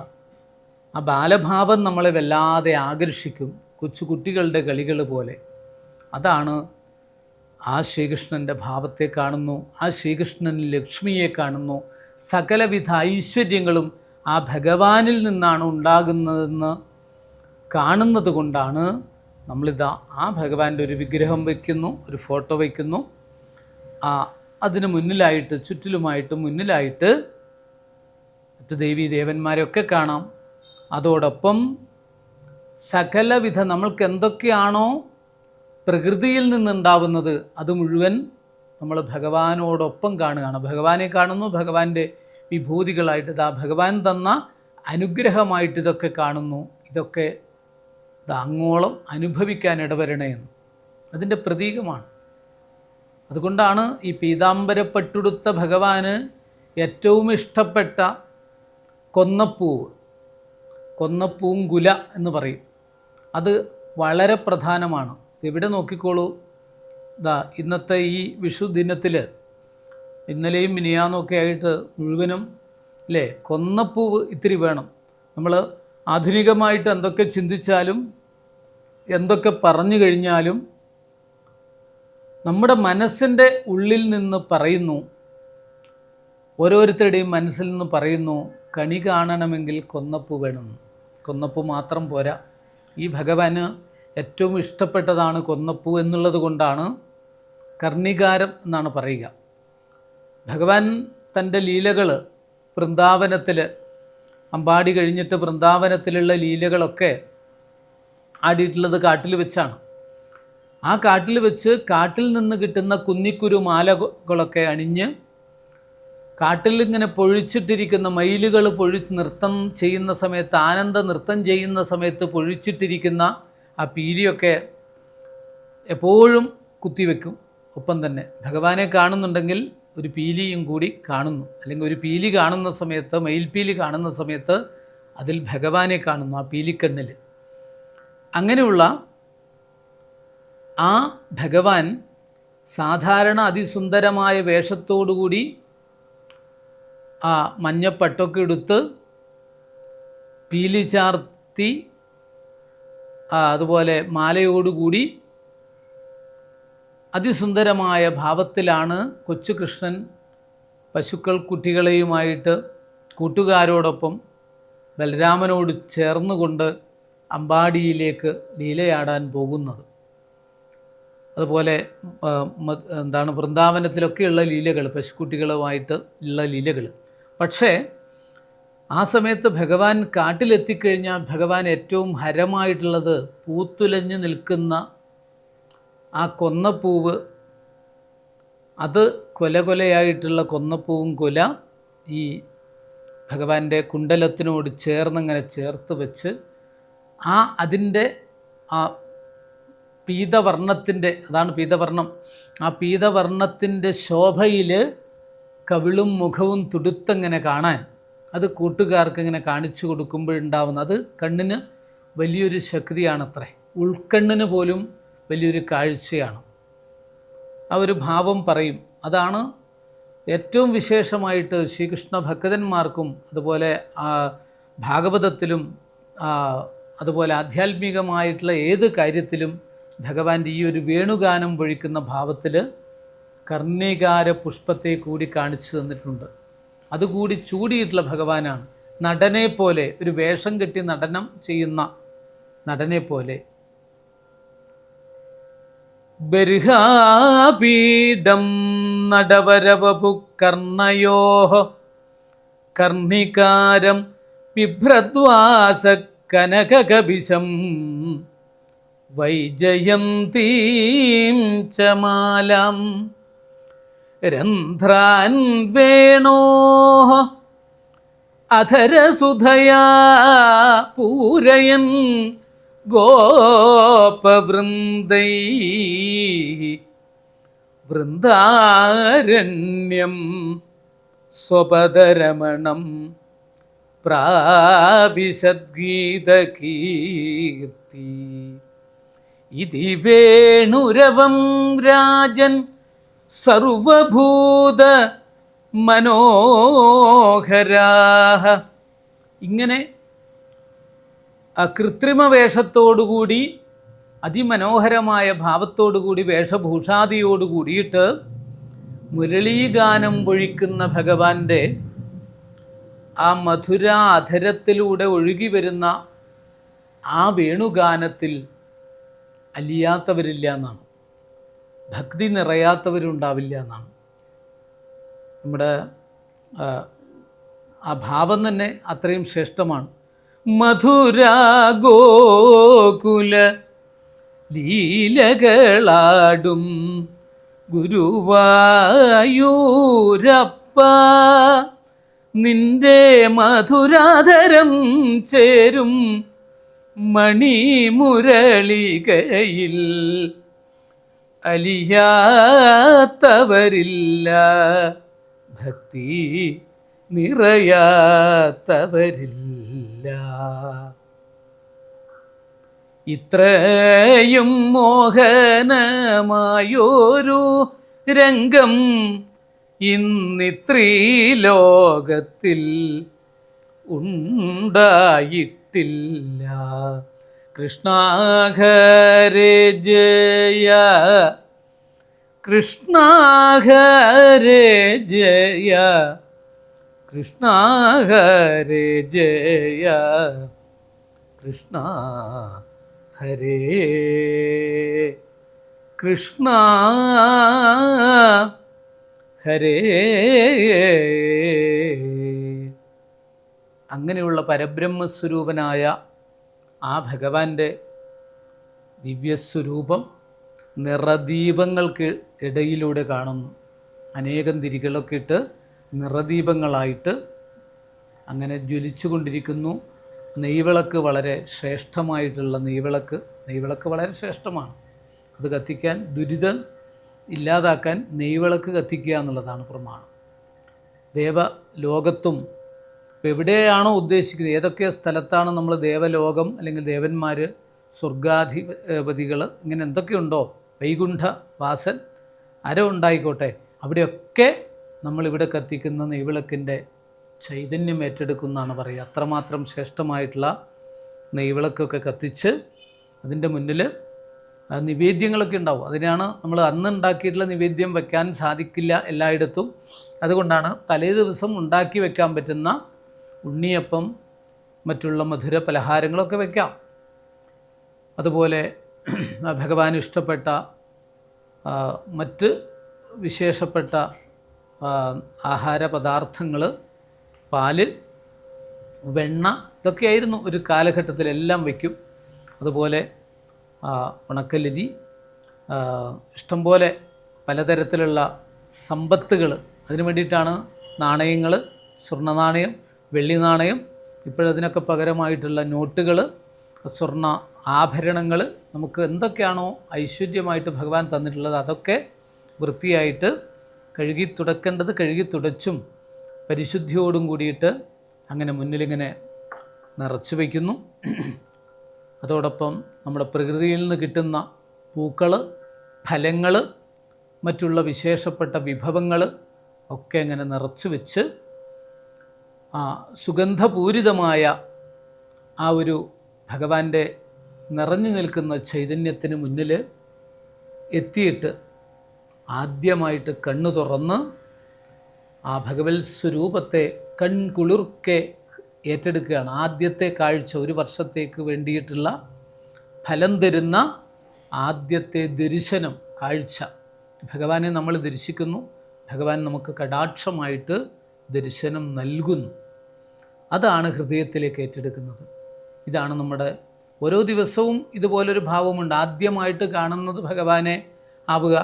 ആ ബാലഭാവം നമ്മളെ വല്ലാതെ ആകർഷിക്കും, കൊച്ചു കുട്ടികളുടെ കളികൾ പോലെ. അതാണ് ആ ശ്രീകൃഷ്ണൻ്റെ ഭാവത്തെ കാണുന്നു, ആ ശ്രീകൃഷ്ണൻ ലക്ഷ്മിയെ കാണുന്നു. സകലവിധ ഐശ്വര്യങ്ങളും ആ ഭഗവാനിൽ നിന്നാണ് ഉണ്ടാകുന്നതെന്ന് കാണുന്നത് കൊണ്ടാണ് നമ്മളിതാ ആ ഭഗവാന്റെ ഒരു വിഗ്രഹം വയ്ക്കുന്നു, ഒരു ഫോട്ടോ വയ്ക്കുന്നു. അതിന് മുന്നിലായിട്ട്, ചുറ്റിലുമായിട്ട് മുന്നിലായിട്ട് മറ്റ് ദേവീ ദേവന്മാരെയൊക്കെ കാണാം. അതോടൊപ്പം സകലവിധ നമ്മൾക്ക് എന്തൊക്കെയാണോ പ്രകൃതിയിൽ നിന്നുണ്ടാവുന്നത് അത് മുഴുവൻ നമ്മൾ ഭഗവാനോടൊപ്പം കാണുകയാണ്. ഭഗവാനെ കാണുന്നു, ഭഗവാന്റെ വിഭൂതികളായിട്ട് ഇതാ ഭഗവാൻ തന്ന അനുഗ്രഹമായിട്ട് ഇതൊക്കെ കാണുന്നു. ഇതൊക്കെ അങ്ങോളം അനുഭവിക്കാൻ ഇടവരണേന്ന് അതിൻ്റെ പ്രതീകമാണ്. അതുകൊണ്ടാണ് ഈ പീതാംബരപ്പെട്ടുടുത്ത ഭഗവാന് ഏറ്റവും ഇഷ്ടപ്പെട്ട കൊന്നപ്പൂങ്കുല എന്ന് പറയും. അത് വളരെ പ്രധാനമാണ്. എവിടെ നോക്കിക്കോളൂ, ഇന്നത്തെ ഈ വിഷു ദിനത്തിൽ, ഇന്നലെയും മിനിയാന്നൊക്കെ ആയിട്ട് മുഴുവനും അല്ലേ കൊന്നപ്പൂവ് ഇത്തിരി വേണം. നമ്മൾ ആധുനികമായിട്ട് എന്തൊക്കെ ചിന്തിച്ചാലും എന്തൊക്കെ പറഞ്ഞു കഴിഞ്ഞാലും നമ്മുടെ മനസ്സിൻ്റെ ഉള്ളിൽ നിന്ന് പറയുന്നു, ഓരോരുത്തരുടെയും മനസ്സിൽ നിന്ന് പറയുന്നു, കണി കാണണമെങ്കിൽ കൊന്നപ്പൂ വേണം. കൊന്നപ്പൂ മാത്രം പോരാ. ഈ ഭഗവാന് ഏറ്റവും ഇഷ്ടപ്പെട്ടതാണ് കൊന്നപ്പൂ എന്നുള്ളത് കൊണ്ടാണ് കർണികാരം എന്നാണ് പറയുക. ഭഗവാൻ തൻ്റെ ലീലകൾ വൃന്ദാവനത്തിൽ, അമ്പാടി കഴിഞ്ഞിട്ട് വൃന്ദാവനത്തിലുള്ള ലീലകളൊക്കെ ആടിയിട്ടുള്ളത് കാട്ടിൽ വെച്ചാണ്. ആ കാട്ടിൽ വെച്ച് കാട്ടിൽ നിന്ന് കിട്ടുന്ന കുന്നിക്കുരു മാലകളൊക്കെ അണിഞ്ഞ് കാട്ടിൽ ഇങ്ങനെ പൊഴിച്ചിട്ടിരിക്കുന്ന മയിലുകൾ നൃത്തം ചെയ്യുന്ന സമയത്ത്, ആനന്ദ നൃത്തം ചെയ്യുന്ന സമയത്ത് പൊഴിച്ചിട്ടിരിക്കുന്ന ആ പീലിയൊക്കെ എപ്പോഴും കുത്തിവെക്കും. ഒപ്പം തന്നെ ഭഗവാനെ കാണുന്നുണ്ടെങ്കിൽ ഒരു പീലിയും കൂടി കാണുന്നു, അല്ലെങ്കിൽ ഒരു പീലി കാണുന്ന സമയത്ത്, മയിൽപ്പീലി കാണുന്ന സമയത്ത് അതിൽ ഭഗവാനെ കാണുന്നു, ആ പീലിക്കണ്ണിൽ. അങ്ങനെയുള്ള ആ ഭഗവാൻ സാധാരണ അതിസുന്ദരമായ വേഷത്തോടുകൂടി ആ മഞ്ഞപ്പട്ടൊക്കെ എടുത്ത് പീലി ചാർത്തി അതുപോലെ മാലയോടുകൂടി അതിസുന്ദരമായ ഭാവത്തിലാണ് കൊച്ചു കൃഷ്ണൻ പശുക്കൾ കുട്ടികളെയുമായിട്ട് കൂട്ടുകാരോടൊപ്പം ബലരാമനോട് ചേർന്നുകൊണ്ട് അമ്പാടിയിലേക്ക് ലീലയാടാൻ പോകുന്നത്. അതുപോലെ വൃന്ദാവനത്തിലൊക്കെയുള്ള ലീലകൾ, പശുക്കുട്ടികളുമായിട്ട് ഉള്ള ലീലകൾ. പക്ഷേ ആ സമയത്ത് ഭഗവാൻ കാട്ടിലെത്തിക്കഴിഞ്ഞാൽ ഭഗവാൻ ഏറ്റവും ഹരമായിട്ടുള്ളത് പൂത്തുലഞ്ഞു നിൽക്കുന്ന ആ കൊന്നപ്പൂവ്. അത് കൊലയായിട്ടുള്ള കൊന്നപ്പൂവും കുല ഈ ഭഗവാന്റെ കുണ്ടലത്തിനോട് ചേർന്നിങ്ങനെ ചേർത്ത് വെച്ച് അതിൻ്റെ ആ പീതവർണ്ണത്തിൻ്റെ, അതാണ് പീതവർണ്ണം, ആ പീതവർണ്ണത്തിൻ്റെ ശോഭയിൽ കവിളും മുഖവും തുടുത്തങ്ങനെ കാണാൻ, അത് കൂട്ടുകാർക്ക് ഇങ്ങനെ കാണിച്ചു കൊടുക്കുമ്പോഴുണ്ടാവുന്ന അത് കണ്ണിന് വലിയൊരു ശക്തിയാണത്രേ. ഉൾക്കണ്ണിന് പോലും വലിയൊരു കാഴ്ചയാണ്. ആ ഒരു ഭാവം പറയും. അതാണ് ഏറ്റവും വിശേഷമായിട്ട് ശ്രീകൃഷ്ണ ഭക്തന്മാർക്കും അതുപോലെ ഭാഗവതത്തിലും അതുപോലെ ആധ്യാത്മികമായിട്ടുള്ള ഏത് കാര്യത്തിലും ഭഗവാന്റെ ഈ ഒരു വേണുഗാനം പൊഴിക്കുന്ന ഭാവത്തിൽ കർണികാര പുഷ്പത്തെ കൂടി കാണിച്ചു തന്നിട്ടുണ്ട്. അതുകൂടി ചൂടിയിട്ടുള്ള ഭഗവാനാണ്. നടനെ പോലെ, ഒരു വേഷം കെട്ടി നടനം ചെയ്യുന്ന നടനെ പോലെ. ബർഹാപീഠം നടവരവപു കർണയോഃ കർണികാരം ബിഭ്രദ്വാസ കനകകപിശം വൈജയന്തീം ച മാലാം രന്ധ്രാൻ വേണോഃ അധരസുധയാ പൂരയൻ ഗോപവൃന്ദൈഃ വൃന്ദാരണ്യം സ്വപദരമണം പ്രാപിശദ്ഗീതകീർത്തി ഇതി വേണുരവം രാജൻ സർവഭൂത മനോഹരാഹ. ഇങ്ങനെ കൃത്രിമ വേഷത്തോടുകൂടി അതിമനോഹരമായ ഭാവത്തോടുകൂടി വേഷഭൂഷാദിയോട് കൂടിയിട്ട് മുരളീഗാനം പൊഴിക്കുന്ന ഭഗവാന്റെ ആ മധുര അധരത്തിലൂടെ ഒഴുകി വരുന്ന ആ വേണുഗാനത്തിൽ അലിയാത്തവരില്ല എന്നാണ്, ഭക്തി നിറയാത്തവരുണ്ടാവില്ല എന്നാണ്. നമ്മുടെ ആ ഭാവം തന്നെ അത്രയും ശ്രേഷ്ഠമാണ്. മധുര ഗോകുല ലീലകളാടും ഗുരുവായൂരപ്പ, നിന്റെ മധുരാധരം ചേരും മണിമുരളികയിൽ അലിയാത്തവരില്ല, ഭക്തി നിറയാത്തവരില്ല. ഇത്രയും മോഹനമായൊരു രംഗം ഇന്നിത്രീ ലോകത്തിൽ ഉണ്ടായിട്ടില്ല. കൃഷ്ണ ഹരേ ജയ, കൃഷ്ണ ഹരേ ജയ, കൃഷ്ണ ഹരേ ജയ, കൃഷ്ണ ഹരേ കൃഷ്ണ ഹരേ. അങ്ങനെയുള്ള പരബ്രഹ്മസ്വരൂപനായ ആ ഭഗവാന്റെ ദിവ്യസ്വരൂപം നിറദീപങ്ങൾക്ക് ഇടയിലൂടെ കാണുന്നു. അനേകം തിരികളൊക്കെ ഇട്ട് നിറദീപങ്ങളായിട്ട് അങ്ങനെ ജ്വലിച്ചു കൊണ്ടിരിക്കുന്നു. നെയ്വിളക്ക് വളരെ ശ്രേഷ്ഠമായിട്ടുള്ള നെയ്വിളക്ക് വളരെ ശ്രേഷ്ഠമാണ്. അത് കത്തിക്കാൻ, ദുരിതം ഇല്ലാതാക്കാൻ നെയ്വിളക്ക് കത്തിക്കുക എന്നുള്ളതാണ് പ്രമാണം. ദേവലോകത്തും ഇപ്പോൾ എവിടെയാണോ ഉദ്ദേശിക്കുന്നത്, ഏതൊക്കെ സ്ഥലത്താണ് നമ്മൾ ദേവലോകം അല്ലെങ്കിൽ ദേവന്മാർ, സ്വർഗാധിപതികൾ, ഇങ്ങനെ എന്തൊക്കെയുണ്ടോ, വൈകുണ്ഠവാസൻ ആരോ ഉണ്ടായിക്കോട്ടെ, അവിടെയൊക്കെ നമ്മളിവിടെ കത്തിക്കുന്ന നെയ്വിളക്കിൻ്റെ ചൈതന്യം ഏറ്റെടുക്കുന്നതാണ് പറയുക. അത്രമാത്രം ശ്രേഷ്ഠമായിട്ടുള്ള നെയ്വിളക്കൊക്കെ കത്തിച്ച് അതിൻ്റെ മുന്നിൽ നിവേദ്യങ്ങളൊക്കെ ഉണ്ടാവും. അതിനാണ് നമ്മൾ അന്ന് ഉണ്ടാക്കിയിട്ടുള്ള നിവേദ്യം വെക്കാൻ സാധിക്കില്ല എല്ലായിടത്തും. അതുകൊണ്ടാണ് തലേ ദിവസം ഉണ്ടാക്കി വെക്കാൻ പറ്റുന്ന ഉണ്ണിയപ്പം, മറ്റുള്ള മധുര പലഹാരങ്ങളൊക്കെ വയ്ക്കാം. അതുപോലെ ഭഗവാൻ ഇഷ്ടപ്പെട്ട മറ്റ് വിശേഷപ്പെട്ട ആഹാര പദാർത്ഥങ്ങൾ, പാല്, വെണ്ണ, ഇതൊക്കെയായിരുന്നു ഒരു കാലഘട്ടത്തിലെല്ലാം വയ്ക്കും. അതുപോലെ ഉണക്കലരി, ഇഷ്ടംപോലെ പലതരത്തിലുള്ള സമ്പത്തുകൾ, അതിനു വേണ്ടിയിട്ടാണ് നാണയങ്ങൾ, സ്വർണ്ണ നാണയം, വെള്ളി നാണയം, ഇപ്പോഴതിനൊക്കെ പകരമായിട്ടുള്ള നോട്ടുകൾ, സ്വർണ്ണ ആഭരണങ്ങൾ, നമുക്ക് എന്തൊക്കെയാണോ ഐശ്വര്യമായിട്ട് ഭഗവാൻ തന്നിട്ടുള്ളത് അതൊക്കെ വൃത്തിയായിട്ട് കഴുകി തുടക്കേണ്ടത് കഴുകി തുടച്ചും പരിശുദ്ധിയോടും കൂടിയിട്ട് അങ്ങനെ മുന്നിലിങ്ങനെ നിറച്ചു വയ്ക്കുന്നു. അതോടൊപ്പം നമ്മുടെ പ്രകൃതിയിൽ നിന്ന് കിട്ടുന്ന പൂക്കൾ, ഫലങ്ങൾ, മറ്റുള്ള വിശേഷപ്പെട്ട വിഭവങ്ങൾ ഒക്കെ അങ്ങനെ നിറച്ചു വെച്ച് സുഗന്ധപൂരിതമായ ആ ഒരു ഭഗവാന്റെ നിറഞ്ഞു നിൽക്കുന്ന ചൈതന്യത്തിന് മുന്നിൽ എത്തിയിട്ട് ആദ്യമായിട്ട് കണ്ണു തുറന്ന് ആ ഭഗവത് സ്വരൂപത്തെ കൺകുളിർക്കെ ഏറ്റെടുക്കുകയാണ്. ആദ്യത്തെ കാഴ്ച, ഒരു വർഷത്തേക്ക് വേണ്ടിയിട്ടുള്ള ഫലം തരുന്ന ആദ്യത്തെ ദർശനം, കാഴ്ച. ഭഗവാനെ നമ്മൾ ദർശിക്കുന്നു, ഭഗവാൻ നമുക്ക് കടാക്ഷമായിട്ട് ദർശനം നൽകുന്നു. അതാണ് ഹൃദയത്തിലേക്ക് ഏറ്റെടുക്കുന്നത്. ഇതാണ് നമ്മുടെ ഓരോ ദിവസവും ഇതുപോലൊരു ഭാവമുണ്ട്. ആദ്യമായിട്ട് കാണുന്നത് ഭഗവാനെ ആവുക,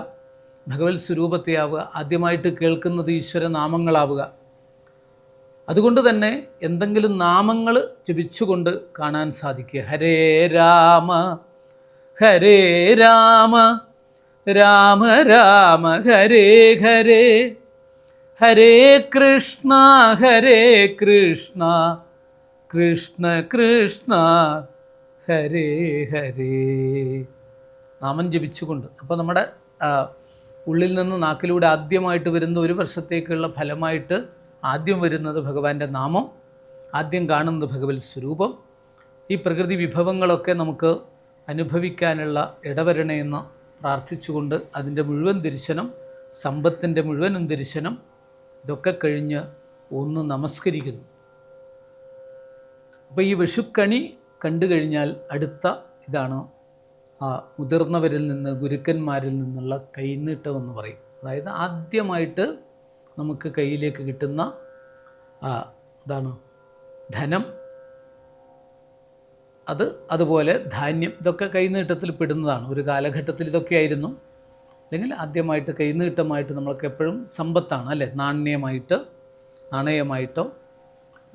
ഭഗവത് സ്വരൂപത്തെ ആവുക, ആദ്യമായിട്ട് കേൾക്കുന്നത് ഈശ്വര നാമങ്ങളാവുക. അതുകൊണ്ട് തന്നെ എന്തെങ്കിലും നാമങ്ങൾ ജപിച്ചുകൊണ്ട് കാണാൻ സാധിക്കുക. ഹരേ രാമ ഹരേ രാമ രാമ രാമ ഹരേ ഹരേ, ഹരേ കൃഷ്ണ കൃഷ്ണ കൃഷ്ണ ഹരേ ഹരേ. നാമം ജപിച്ചുകൊണ്ട്. അപ്പോൾ നമ്മുടെ ഉള്ളിൽ നിന്ന് നാക്കിലൂടെ ആദ്യമായിട്ട് വരുന്ന ഒരു വർഷത്തേക്കുള്ള ഫലമായിട്ട് ആദ്യം വരുന്നത് ഭഗവാന്റെ നാമം, ആദ്യം കാണുന്നത് ഭഗവത് സ്വരൂപം. ഈ പ്രകൃതി വിഭവങ്ങളൊക്കെ നമുക്ക് അനുഭവിക്കാനുള്ള ഇടവരണയെന്ന് പ്രാർത്ഥിച്ചുകൊണ്ട് അതിൻ്റെ മുഴുവൻ ദർശനം, സമ്പത്തിൻ്റെ മുഴുവനും ദർശനം ഇതൊക്കെ കഴിഞ്ഞ് ഒന്ന് നമസ്കരിക്കുന്നു. അപ്പോൾ ഈ വിഷുക്കണി കണ്ടു കഴിഞ്ഞാൽ അടുത്ത ഇതാണ് മുതിർന്നവരിൽ നിന്ന്, ഗുരുക്കന്മാരിൽ നിന്നുള്ള കൈനീട്ടമെന്ന് പറയും. അതായത് ആദ്യമായിട്ട് നമുക്ക് കയ്യിലേക്ക് കിട്ടുന്ന ഇതാണ് ധനം, അതുപോലെ ധാന്യം, ഇതൊക്കെ കൈനീട്ടത്തിൽ പെടുന്നതാണ്. ഒരു കാലഘട്ടത്തിൽ ഇതൊക്കെയായിരുന്നു. അല്ലെങ്കിൽ ആദ്യമായിട്ട് കൈനീട്ടമായിട്ട് നമ്മൾക്ക് എപ്പോഴും സമ്പത്താണ് അല്ലേ, നാണയമായിട്ടോ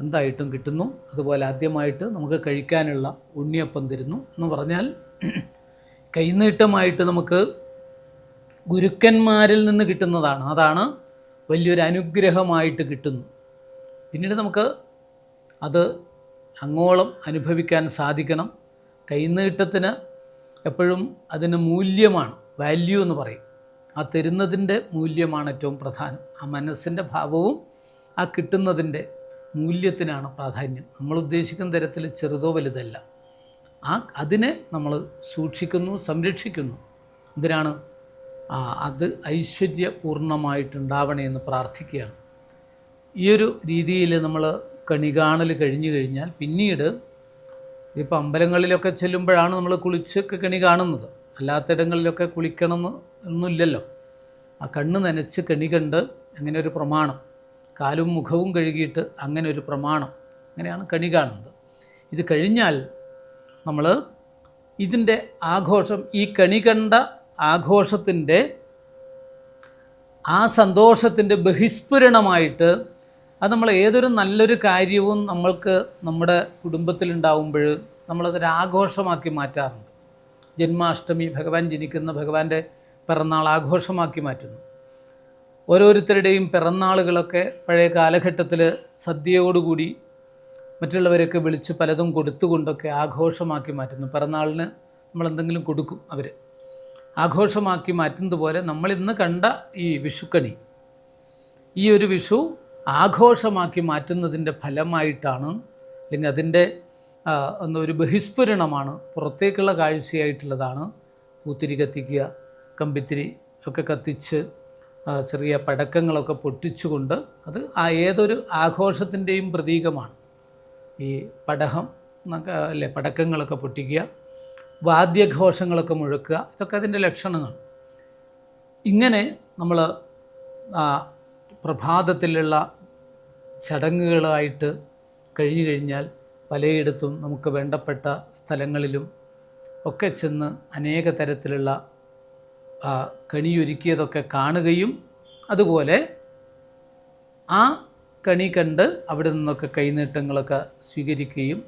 എന്തായിട്ടും കിട്ടുന്നു. അതുപോലെ ആദ്യമായിട്ട് നമുക്ക് കഴിക്കാനുള്ള ഉണ്ണിയപ്പം തരുന്നു എന്ന് പറഞ്ഞാൽ കൈനീട്ടമായിട്ട് നമുക്ക് ഗുരുക്കന്മാരിൽ നിന്ന് കിട്ടുന്നതാണ്. അതാണ് വലിയൊരു അനുഗ്രഹമായിട്ട് കിട്ടുന്നു. പിന്നീട് നമുക്ക് അത് അങ്ങോളം അനുഭവിക്കാൻ സാധിക്കണം. കൈനീട്ടത്തിന് എപ്പോഴും അതിന് മൂല്യമാണ്, വാല്യൂ എന്ന് പറയും. ആ തരുന്നതിൻ്റെ മൂല്യമാണ് ഏറ്റവും പ്രധാനം. ആ മനസ്സിൻ്റെ ഭാവവും ആ കിട്ടുന്നതിൻ്റെ മൂല്യത്തിനാണ് പ്രാധാന്യം. നമ്മൾ ഉദ്ദേശിക്കുന്ന തരത്തിൽ ചെറുതോ വലുതല്ല. അതിനെ നമ്മൾ സൂക്ഷിക്കുന്നു, സംരക്ഷിക്കുന്നു. എന്തിനാണ്? അത് ഐശ്വര്യപൂർണ്ണമായിട്ടുണ്ടാവണേ എന്ന് പ്രാർത്ഥിക്കുകയാണ്. ഈ ഒരു രീതിയിൽ നമ്മൾ കണി കാണൽ കഴിഞ്ഞു കഴിഞ്ഞാൽ പിന്നീട് ഇപ്പോൾ അമ്പലങ്ങളിലൊക്കെ ചെല്ലുമ്പോഴാണ് നമ്മൾ കുളിച്ചൊക്കെ കണി കാണുന്നത്. അല്ലാത്തിടങ്ങളിലൊക്കെ കുളിക്കണമെന്ന് ഒന്നുമില്ലല്ലോ. ആ കണ്ണ് നനച്ച് കണി കണ്ട് അങ്ങനെ ഒരു പ്രമാണം, കാലും മുഖവും കഴുകിയിട്ട് അങ്ങനെ ഒരു പ്രമാണം, അങ്ങനെയാണ് കണി കാണുന്നത്. ഇത് കഴിഞ്ഞാൽ നമ്മൾ ഇതിൻ്റെ ആഘോഷം, ഈ കണി കണ്ട ആഘോഷത്തിൻ്റെ ആ സന്തോഷത്തിൻ്റെ ബഹിസ്ഫുരണമായിട്ട് അത് നമ്മൾ ഏതൊരു നല്ലൊരു കാര്യവും നമ്മൾക്ക് നമ്മുടെ കുടുംബത്തിലുണ്ടാവുമ്പോൾ നമ്മളതൊരാഘോഷമാക്കി മാറ്റാറുണ്ട്. ജന്മാഷ്ടമി, ഭഗവാൻ ജനിക്കുന്ന ഭഗവാന്റെ പിറന്നാൾ ആഘോഷമാക്കി മാറ്റുന്നു. ഓരോരുത്തരുടെയും പിറന്നാളുകളൊക്കെ പഴയ കാലഘട്ടത്തിൽ സദ്യയോടുകൂടി മറ്റുള്ളവരൊക്കെ വിളിച്ച് പലതും കൊടുത്തുകൊണ്ടൊക്കെ ആഘോഷമാക്കി മാറ്റുന്നു. പിറന്നാളിന് നമ്മളെന്തെങ്കിലും കൊടുക്കും, അവർ ആഘോഷമാക്കി മാറ്റുന്നത് പോലെ നമ്മളിന്ന് കണ്ട ഈ വിഷുക്കണി, ഈ ഒരു വിഷു ആഘോഷമാക്കി മാറ്റുന്നതിൻ്റെ ഫലമായിട്ടാണ്, അല്ലെങ്കിൽ അതിൻ്റെ ഒരു ബഹിസ്ഫുരണമാണ്, പുറത്തേക്കുള്ള കാഴ്ചയായിട്ടുള്ളതാണ്. പൂത്തിരി കത്തിക്കുക, കമ്പിത്തിരി ഒക്കെ കത്തിച്ച് ചെറിയ പടക്കങ്ങളൊക്കെ പൊട്ടിച്ചുകൊണ്ട് അത് ഏതൊരു ആഘോഷത്തിൻ്റെയും പ്രതീകമാണ്. ഈ പടഹം എന്നൊക്കെ അല്ലേ, പടക്കങ്ങളൊക്കെ പൊട്ടിക്കുക, വാദ്യഘോഷങ്ങളൊക്കെ മുഴക്കുക, ഇതൊക്കെ അതിൻ്റെ ലക്ഷണങ്ങൾ. ഇങ്ങനെ നമ്മൾ പ്രഭാതത്തിലുള്ള ചടങ്ങുകളായിട്ട് കഴിഞ്ഞു കഴിഞ്ഞാൽ പലയിടത്തും നമുക്ക് വേണ്ടപ്പെട്ട സ്ഥലങ്ങളിലും ഒക്കെ ചെന്ന് അനേക തരത്തിലുള്ള കണിയൊരുക്കിയതൊക്കെ കാണുകയും അതുപോലെ ആ കണി കണ്ട് അവിടെ നിന്നൊക്കെ കൈനീട്ടങ്ങളൊക്കെ സ്വീകരിക്കുകയും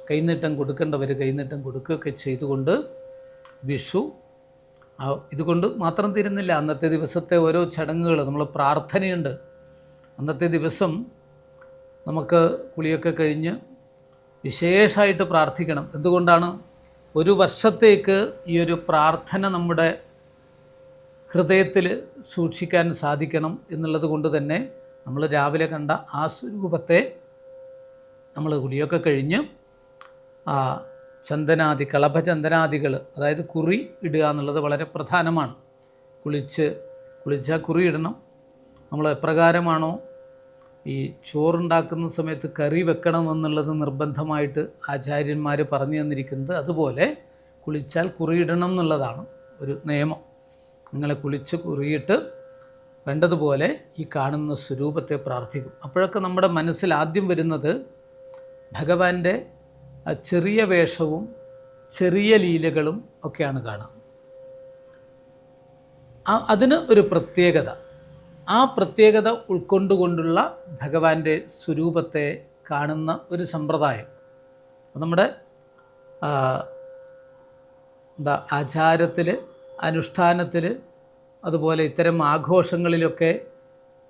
കൈനീട്ടം കൊടുക്കേണ്ടവർ കൈനീട്ടം കൊടുക്കുകയൊക്കെ ചെയ്തുകൊണ്ട് വിഷു ഇതുകൊണ്ട് മാത്രം തീരുന്നില്ല. അന്നത്തെ ദിവസത്തെ ഓരോ ചടങ്ങുകൾ, നമ്മൾ പ്രാർത്ഥനയുണ്ട്. അന്നത്തെ ദിവസം നമുക്ക് കുളിയൊക്കെ കഴിഞ്ഞ് വിശേഷമായിട്ട് പ്രാർത്ഥിക്കണം. എന്തുകൊണ്ടാണ്? ഒരു വർഷത്തേക്ക് ഈ ഒരു പ്രാർത്ഥന നമ്മുടെ ഹൃദയത്തിൽ സൂക്ഷിക്കാൻ സാധിക്കണം എന്നുള്ളത് കൊണ്ട് തന്നെ നമ്മൾ രാവിലെ കണ്ട ആ സ്വരൂപത്തെ നമ്മൾ കുളിയൊക്കെ കഴിഞ്ഞ് ചന്ദനാദി, കളഭചന്ദനാദികൾ, അതായത് കുറി ഇടുക എന്നുള്ളത് വളരെ പ്രധാനമാണ്. കുളിച്ചാൽ കുറി ഇടണം. നമ്മൾ എപ്രകാരമാണോ ഈ ചോറുണ്ടാക്കുന്ന സമയത്ത് കറി വെക്കണമെന്നുള്ളത് നിർബന്ധമായിട്ട് ആചാര്യന്മാർ പറഞ്ഞു തന്നിരിക്കുന്നത്, അതുപോലെ കുളിച്ചാൽ കുറിയിടണം എന്നുള്ളതാണ് ഒരു നിയമം. നിങ്ങളെ കുളിച്ച് കുറിയിട്ട് വേണ്ടതുപോലെ ഈ കാണുന്ന സ്വരൂപത്തെ പ്രാർത്ഥിക്കും. അപ്പോഴൊക്കെ നമ്മുടെ മനസ്സിൽ ആദ്യം വരുന്നത് ഭഗവാന്റെ ചെറിയ വേഷവും ചെറിയ ലീലകളും ഒക്കെയാണ് കാണുക. അതിന് ഒരു പ്രത്യേകത, ആ പ്രത്യേകത ഉൾക്കൊണ്ടുകൊണ്ടുള്ള ഭഗവാന്റെ സ്വരൂപത്തെ കാണുന്ന ഒരു സമ്പ്രദായം നമ്മുടെ ആചാരത്തിൽ, അനുഷ്ഠാനത്തിൽ, അതുപോലെ ഇത്തരം ആഘോഷങ്ങളിലൊക്കെ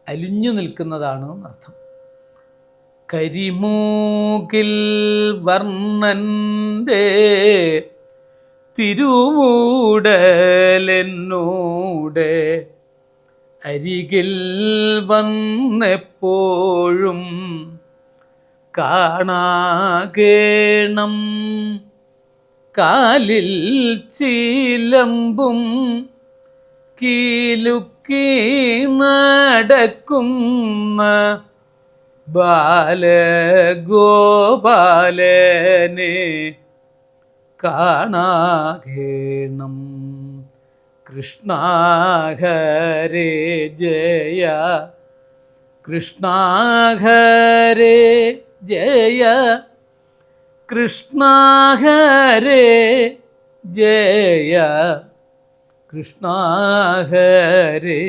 അലിഞ്ഞു നിൽക്കുന്നതാണ് എന്നർത്ഥം. കരിമൂക്കിൽ വർണ്ണൻ്റെ തിരുവൂടലെന്നൂടെ അരികിൽ വന്നെപ്പോഴും കാണാകേണം, കാലിൽ ചിലമ്പും കീലുക്കി നടക്കുന്ന ബാലഗോപാലനെ കാണാകേണം. കൃഷ്ണ ഹരേ ജയ, കൃഷ്ണ ഹരേ ജയ, കൃഷ്ണ ഹരേ ജയ, കൃഷ്ണ ഹരേ.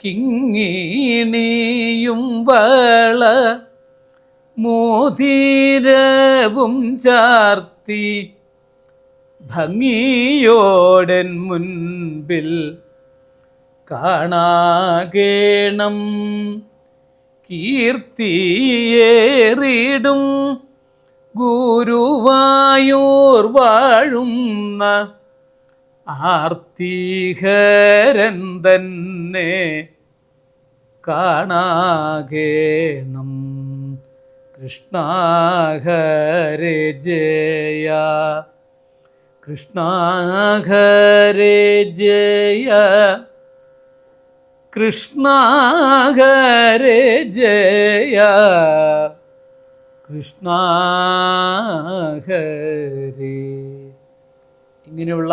കിങ്ങിണിയും വള മോതിരവും ചാർത്തി ഭംഗിയോടൻ മുൻപിൽ കാണാകേണം. കീർത്തിയേറിടും ഗുരുവായൂർ വാഴുന്ന ആർത്തിഹരൻ തന്നെ കാണാകേണം. കൃഷ്ണ ഹരേ ജയ, കൃഷ്ണ ഹരേ ജയ, കൃഷ്ണ ഹരേ ജയ, കൃഷ്ണ ഹരേ. ഇങ്ങനെയുള്ള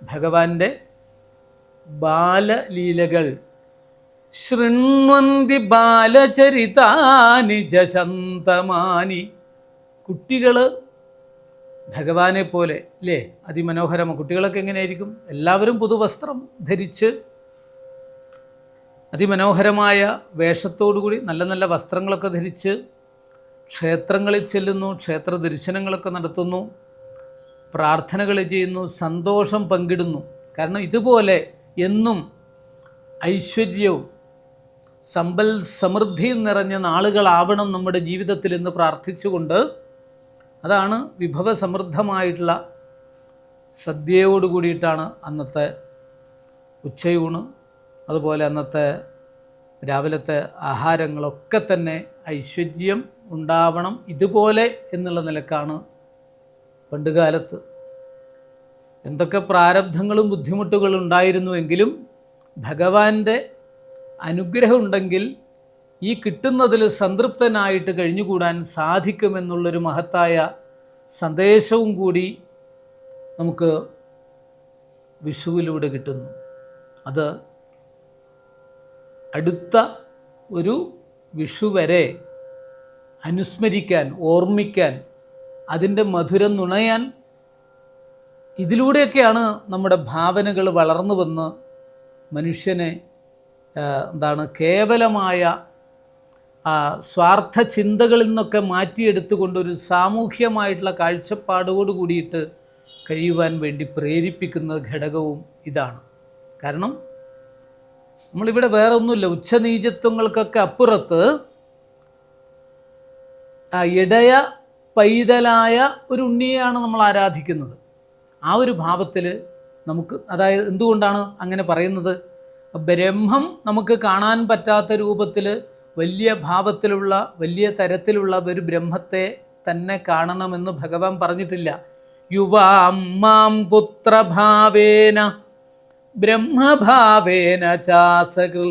ഭഗവാന്റെ ബാലലീലകൾ ശൃണ്വന്തി ബാലചരിതാനി ജശന്തമാനി. കുട്ടികൾ ഭഗവാനെ പോലെ അല്ലേ, അതിമനോഹരമാണ്. കുട്ടികളൊക്കെ എങ്ങനെയായിരിക്കും? എല്ലാവരും പുതുവസ്ത്രം ധരിച്ച് അതിമനോഹരമായ വേഷത്തോടുകൂടി നല്ല നല്ല വസ്ത്രങ്ങളൊക്കെ ധരിച്ച് ക്ഷേത്രങ്ങളിൽ ചെല്ലുന്നു, ക്ഷേത്ര ദർശനങ്ങളൊക്കെ നടത്തുന്നു, പ്രാർത്ഥനകൾ ചെയ്യുന്നു, സന്തോഷം പങ്കിടുന്നു. കാരണം ഇതുപോലെ എന്നും ഐശ്വര്യവും സമ്പൽ സമൃദ്ധിയും നിറഞ്ഞ നാളുകളാവണം നമ്മുടെ ജീവിതത്തിൽ എന്ന് പ്രാർത്ഥിച്ചുകൊണ്ട്, അതാണ് വിഭവസമൃദ്ധമായിട്ടുള്ള സദ്യയോട് കൂടിയിട്ടാണ് അന്നത്തെ ഉച്ചയൂണ്, അതുപോലെ അന്നത്തെ രാവിലത്തെ ആഹാരങ്ങളൊക്കെ തന്നെ ഐശ്വര്യം ഉണ്ടാവണം ഇതുപോലെ എന്നുള്ള നിലക്കാണ് പണ്ടുകാലത്ത്. എന്തൊക്കെ പ്രാരബ്ധങ്ങളും ബുദ്ധിമുട്ടുകളും ഉണ്ടായിരുന്നുവെങ്കിലും ഭഗവാന്റെ അനുഗ്രഹം ഉണ്ടെങ്കിൽ ഈ കിട്ടുന്നതിൽ സംതൃപ്തനായിട്ട് കഴിഞ്ഞുകൂടാൻ സാധിക്കുമെന്നുള്ളൊരു മഹത്തായ സന്ദേശവും കൂടി നമുക്ക് വിഷുവിലൂടെ കിട്ടുന്നു. അത് അടുത്ത ഒരു വിഷു വരെ അനുസ്മരിക്കാൻ, ഓർമ്മിക്കാൻ, അതിൻ്റെ മധുരം നുണയാൻ ഇതിലൂടെയൊക്കെയാണ് നമ്മുടെ ഭാവനകൾ വളർന്നു വന്ന് മനുഷ്യനെ കേവലമായ സ്വാർത്ഥ ചിന്തകളിൽ നിന്നൊക്കെ മാറ്റിയെടുത്തുകൊണ്ടൊരു സാമൂഹ്യമായിട്ടുള്ള കാഴ്ചപ്പാടോട് കൂടിയിട്ട് കഴിയുവാൻ വേണ്ടി പ്രേരിപ്പിക്കുന്ന ഘടകവും ഇതാണ്. കാരണം നമ്മളിവിടെ വേറെ ഒന്നുമില്ല, ഉച്ചനീചത്വങ്ങൾക്കൊക്കെ അപ്പുറത്ത് ഇടയ പൈതലായ ഒരു ഉണ്ണിയെയാണ് നമ്മൾ ആരാധിക്കുന്നത്. ആ ഒരു ഭാവത്തിൽ നമുക്ക്, അതായത് എന്തുകൊണ്ടാണ് അങ്ങനെ പറയുന്നത്? ബ്രഹ്മം നമുക്ക് കാണാൻ പറ്റാത്ത രൂപത്തിൽ വലിയ ഭാവത്തിലുള്ള, വലിയ തരത്തിലുള്ള ഒരു ബ്രഹ്മത്തെ തന്നെ കാണണമെന്ന് ഭഗവാൻ പറഞ്ഞിട്ടില്ല. യുവാം മാം പുത്രഭാവേന ബ്രഹ്മഭാവേന ചാസകൃ.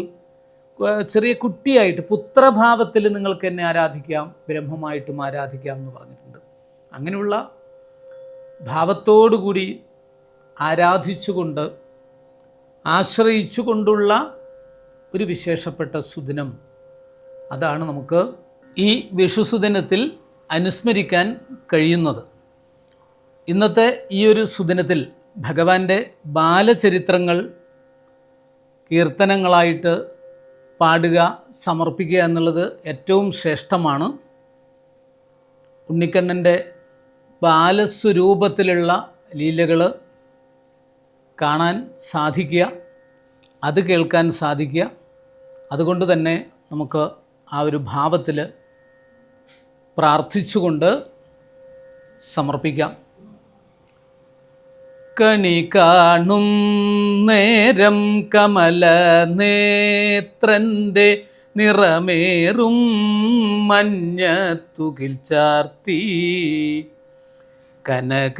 ചെറിയ കുട്ടിയായിട്ട് പുത്രഭാവത്തിൽ നിങ്ങൾക്ക് എന്നെ ആരാധിക്കാം, ബ്രഹ്മമായിട്ടും ആരാധിക്കാം എന്ന് പറഞ്ഞിട്ടുണ്ട്. അങ്ങനെയുള്ള ഭാവത്തോടുകൂടി ആരാധിച്ചുകൊണ്ട് ആശ്രയിച്ചുകൊണ്ടുള്ള ഒരു വിശേഷപ്പെട്ട സുദിനം, അതാണ് നമുക്ക് ഈ വിഷുസുദിനത്തിൽ അനുസ്മരിക്കാൻ കഴിയുന്നത്. ഇന്നത്തെ ഈ ഒരു സുദിനത്തിൽ ഭഗവാന്റെ ബാലചരിത്രങ്ങൾ കീർത്തനങ്ങളായിട്ട് പാടുക, സമർപ്പിക്കുക എന്നുള്ളത് ഏറ്റവും ശ്രേഷ്ഠമാണ്. ഉണ്ണിക്കണ്ണൻ്റെ ബാലസ്വരൂപത്തിലുള്ള ലീലകൾ കാണാൻ സാധിക്കുക, അത് കേൾക്കാൻ സാധിക്കുക. അതുകൊണ്ട് തന്നെ നമുക്ക് ആ ഒരു ഭാവത്തിൽ പ്രാർത്ഥിച്ചുകൊണ്ട് സമർപ്പിക്കാം. കണി കാണും നേരം കമല നേത്രൻ്റെ നിറമേറും മഞ്ഞത്തുകിൽ ചാർത്തി കനക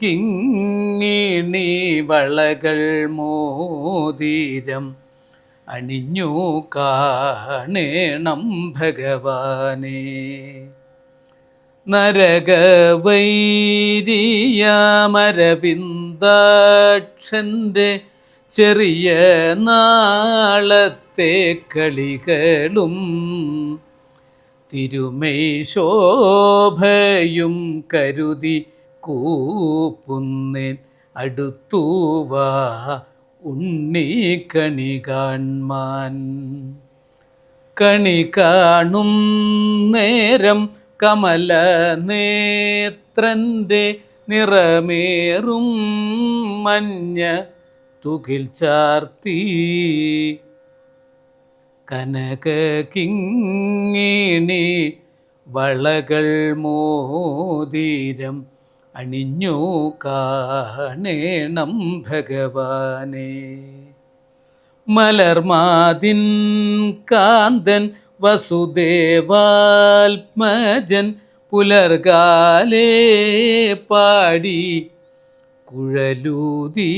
കിങ്ങിണി വളകൾ മോതിരം അണിഞ്ഞു കാണേണം ഭഗവാനെ. നരകവൈരിയമരവിന്ദാക്ഷൻ്റെ ചെറിയ നാളത്തെ കളികളും തിരുമൈ ശോഭയും കരുതി കൂപ്പുന്നേൻ അടുത്തുവാ ഉണ്ണിക്കണി കാൺമാൻ. കണി കാണും നേരം കമല നേത്രൻ്റെ നിറമേറും മഞ്ഞ തുകിൽ ചാർത്തി കനക കിങ്ങിണി വളകൾ മോതിരം അണിഞ്ഞു കാണേണം ഭഗവാനെ. മലർമാതിൻ കാന്തൻ വസുദേവാത്മജൻ പുലർകാലേ പാടി കുഴലൂതി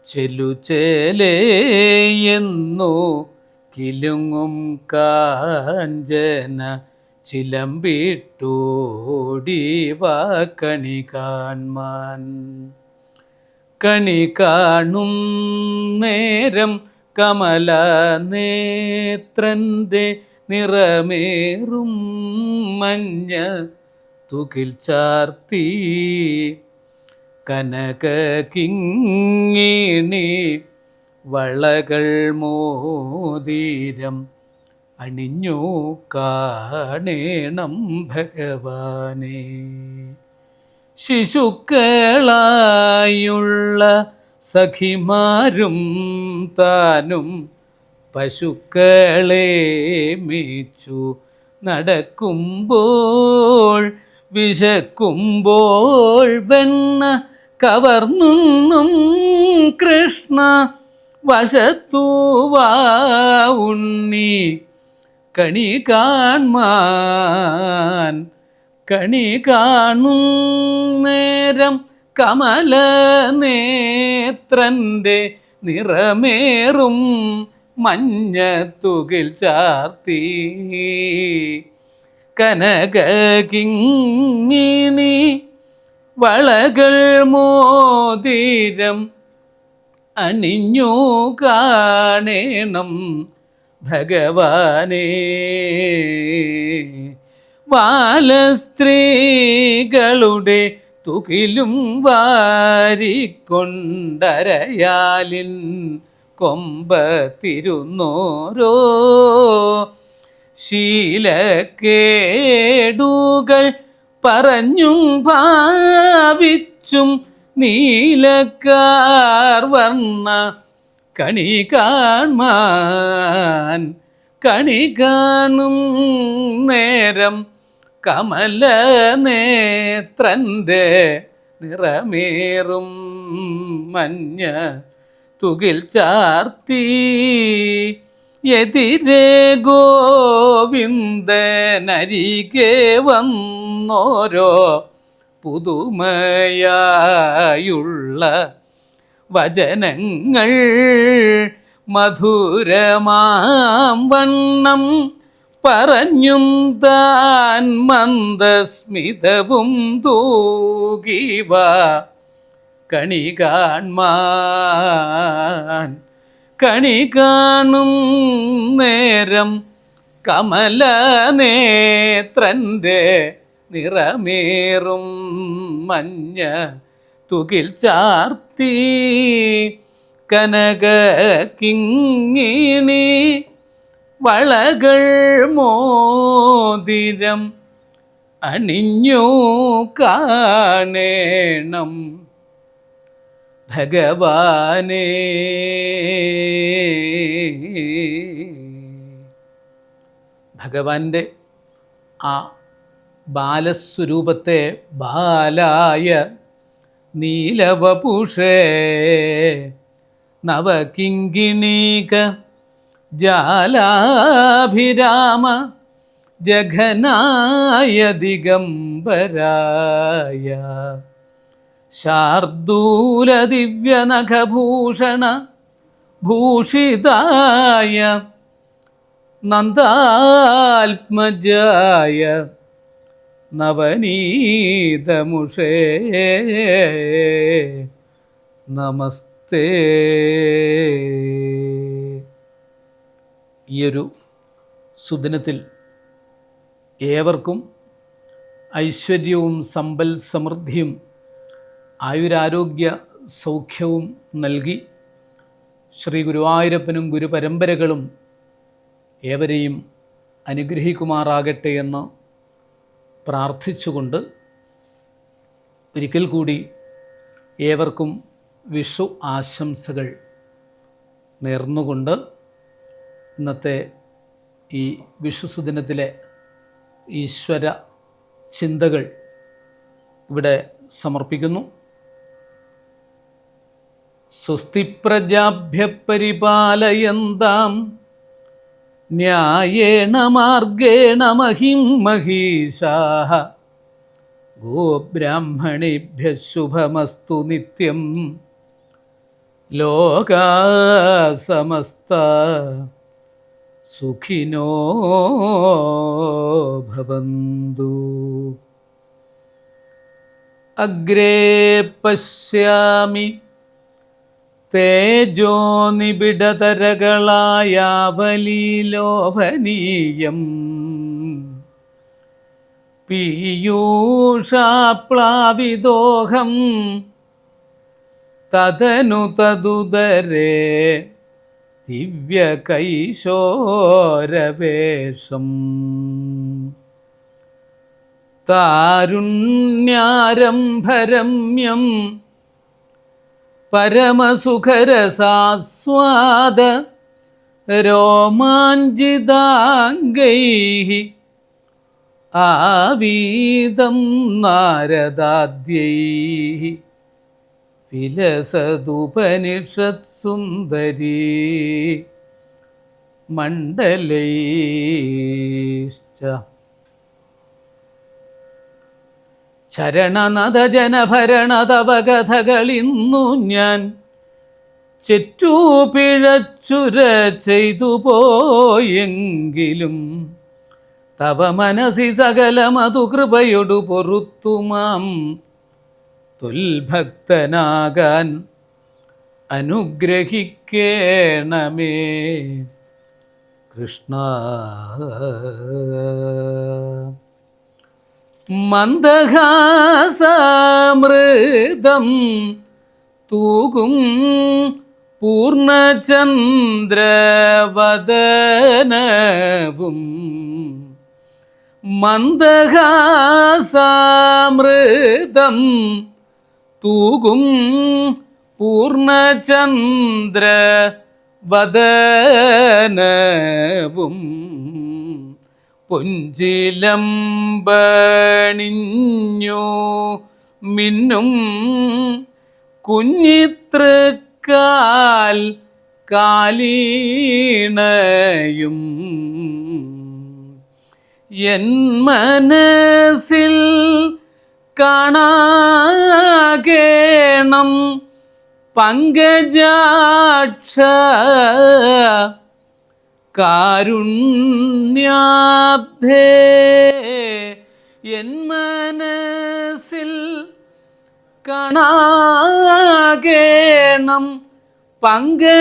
ചെലുചേലേയെന്നോ കിലുങ്ങും കാഞ്ചന ചിലമ്പിട്ടോടി വാ കണി കാൺമാൻ. കണി കാണും നേരം കമല നേത്രൻ്റെ നിറമേറും മഞ്ഞ തുകിൽ ചാർത്തി കനക കിങ്ങിണി വളകൾ മോതിരം അണിഞ്ഞു കാണേണം ഭഗവാനെ. ശിശുക്കളായുള്ള സഖിമാരും താനും പശുക്കളെ മേച്ചു നടക്കുമ്പോൾ വിശക്കുമ്പോൾ വെണ്ണ കവർന്നും കൃഷ്ണ വശത്തുവാ ഉണ്ണി കണി കാൺമാൻ. കണി കാണും നേരം കമല നേത്രൻ്റെ നിറമേറും മഞ്ഞ തുകിൽ ചാർത്തി കനക കിങ്ങിണി വളകൾ മോതിരം അണിഞ്ഞു കാണേണം ഭഗവാനെ. ബാലസ്ത്രീകളുടെ തുകിലും വാരിക്കൊണ്ടരയാലിൻ കൊമ്പത്തിരുന്നോരോ ശീലക്കേടുകൾ പറഞ്ഞും ഭാവിച്ചും നീലക്കാർ വർണ്ണ കണി കാൺമാൻ. കണി കാണും നേരം കമല നേത്രൻ്റെ നിറമേറും മഞ്ഞ തുകിൽ ചാർത്തി എതിരെ ഗോവിന്ദനരികെ വന്നോരോ പുതുമയായുള്ള വചനങ്ങൾ മധുരമാം വണ്ണം പറഞ്ഞും താൻ മന്ദസ്മിതവും തൂകിവ കണി കാൺമാൻ. കണി കാണും നേരം കമല നേത്രൻ്റെ നിറമേറും മഞ്ഞ തുകിൽ ചാർത്തി കനക കിങ്ങിണി വളകൾ മോതിരം അണിഞ്ഞു കാണേണം ഭഗവാനേ. ഭഗവാന്റെ ആ ബാലസ്വരൂപത്തെ ബാലായ നീലവപുഷേ നവകിങ്കിണീക ജാലാഭിരാമ ജഘനായ ദിഗംബരായ ശാർദൂല ദിവ്യനഖഭൂഷണ ഭൂഷിതായ നന്ദാത്മജായ നവനീതമുഷേ നമസ്തേ. ഈയൊരു സുദിനത്തിൽ ഏവർക്കും ഐശ്വര്യവും സമ്പൽ സമൃദ്ധിയും ആയുരാരോഗ്യ സൗഖ്യവും നൽകി ശ്രീ ഗുരുവായൂരപ്പനും ഗുരുപരമ്പരകളും ഏവരെയും അനുഗ്രഹിക്കുമാറാകട്ടെ എന്ന് പ്രാർത്ഥിച്ചുകൊണ്ട് ഒരിക്കൽ കൂടി ഏവർക്കും വിഷു ആശംസകൾ നേർന്നുകൊണ്ട് ഇന്നത്തെ ഈ വിഷുസുദിനത്തിലെ ഈശ്വര ചിന്തകൾ ഇവിടെ സമർപ്പിക്കുന്നു. സ്വസ്തി പ്രജാഭ്യ പരിപാലയന്താം ന്യായേണ മാർഗേണ മഹിം മഹീഷാഃ ഗോബ്രാഹ്മണേഭ്യഃ ശുഭമസ്തു നിത്യം ലോകാഃ സമസ്താഃ സുഖിനോ ഭവന്തു. അഗ്രേ പശ്യാമി തേജോനിബിഡതരകളായാവലീലോഭനീയം പീയൂഷാപ്ലാവിദോഹം തദനു തദുദരേ ദിവ്യകൈശോരവേഷം താരുണ്യാരംഭരമ്യം പരമസുഖരസാസ്വാദ രോമാഞ്ചിതാംഗൈഃ ആവീതം നാരദാദ്യൈഃ വിലസതുപനിഷത്സുന്ദരീ മണ്ഡലൈശ്ച. ചരണനദജനഭരണതവകഥകളിന്നു ഞാൻ ചെറ്റൂപിഴച്ചുര ചെയ്തു പോയെങ്കിലും തവ മനസി സകലമതു കൃപയൊടു പൊറുത്തുമാം തുൽഭക്തനാകാൻ അനുഗ്രഹിക്കേണമേ കൃഷ്ണ. മന്ദഹാസാമൃതം തൂകും പൂർണ്ണചന്ദ്രവദനവും മന്ദഹാസാമൃതം തൂകും പൂർണ്ണചന്ദ്രവദനവും പൊഞ്ചിലമ്പണിഞ്ഞു മിന്നും കുഞ്ഞിത്തൃക്കാൽ കാലീണയും എൻ മനസ്സിൽ കാണാകേണം പങ്കജാക്ഷ കാരുണ്യാബ്ധേ. എൻ മനസ്സിൽ കാണാകേണം പങ്കജാക്ഷ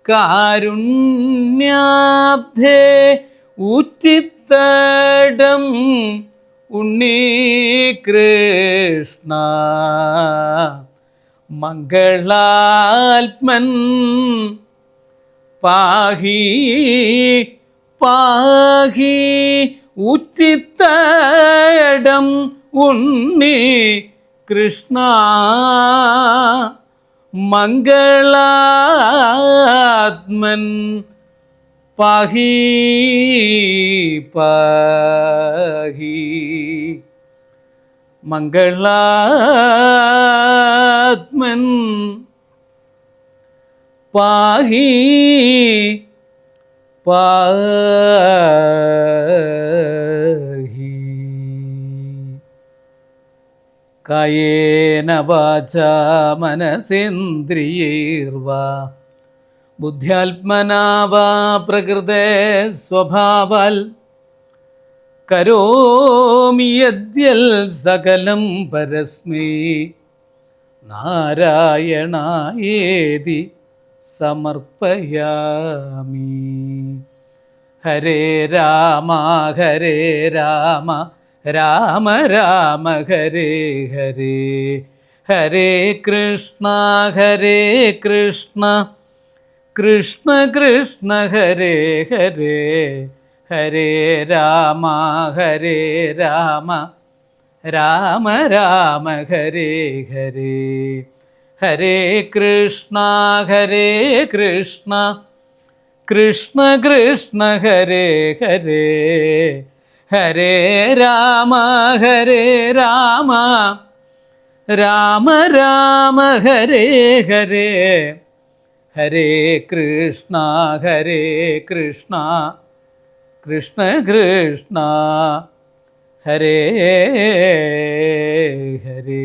കാരുണ്യാബ്ധേ. ഉച്ചിത്തടം ഉണ്ണീകൃഷ്ണ മംഗളാത്മൻ പാഹി പാഹി. ഉച്ചിത്തടം ഉണ്ണി കൃഷ്ണ മംഗളാത്മൻ പാഹി പാഹി. മംഗളാത്മൻ പാഹി പാഹി കായേന വാചാ മനസേന്ദ്രിയൈർവാ ബുദ്ധ്യാത്മനാ വാ പ്രകൃതേ സ്വഭാവാൽ കരോമി യദ്യൽ സകലം പരസ്മൈ നാരായണായേതി സമർപ്പയാമി. ഹരേ രാമ ഹരേ രാമ രാമ രാമ ഹരേ ഹരേ, ഹരേ കൃഷ്ണ കൃഷ്ണ കൃഷ്ണ ഹരേ ഹരേ, ഹരേ രാമ രാമ രാമ ഹരേ ഹരേ, ഹരേ കൃഷ്ണ കൃഷ്ണ കൃഷ്ണ ഹരേ ഹരേ, ഹരേ രാമ രാമ രാമ ഹരേ ഹരേ, ഹരേ കൃഷ്ണ കൃഷ്ണ കൃഷ്ണ കൃഷ്ണ ഹരേ ഹരേ.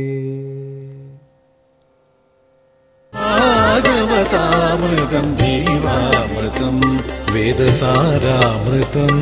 ഭാഗവതാമൃതം ജീവാമൃതം വേദസാരാമൃതം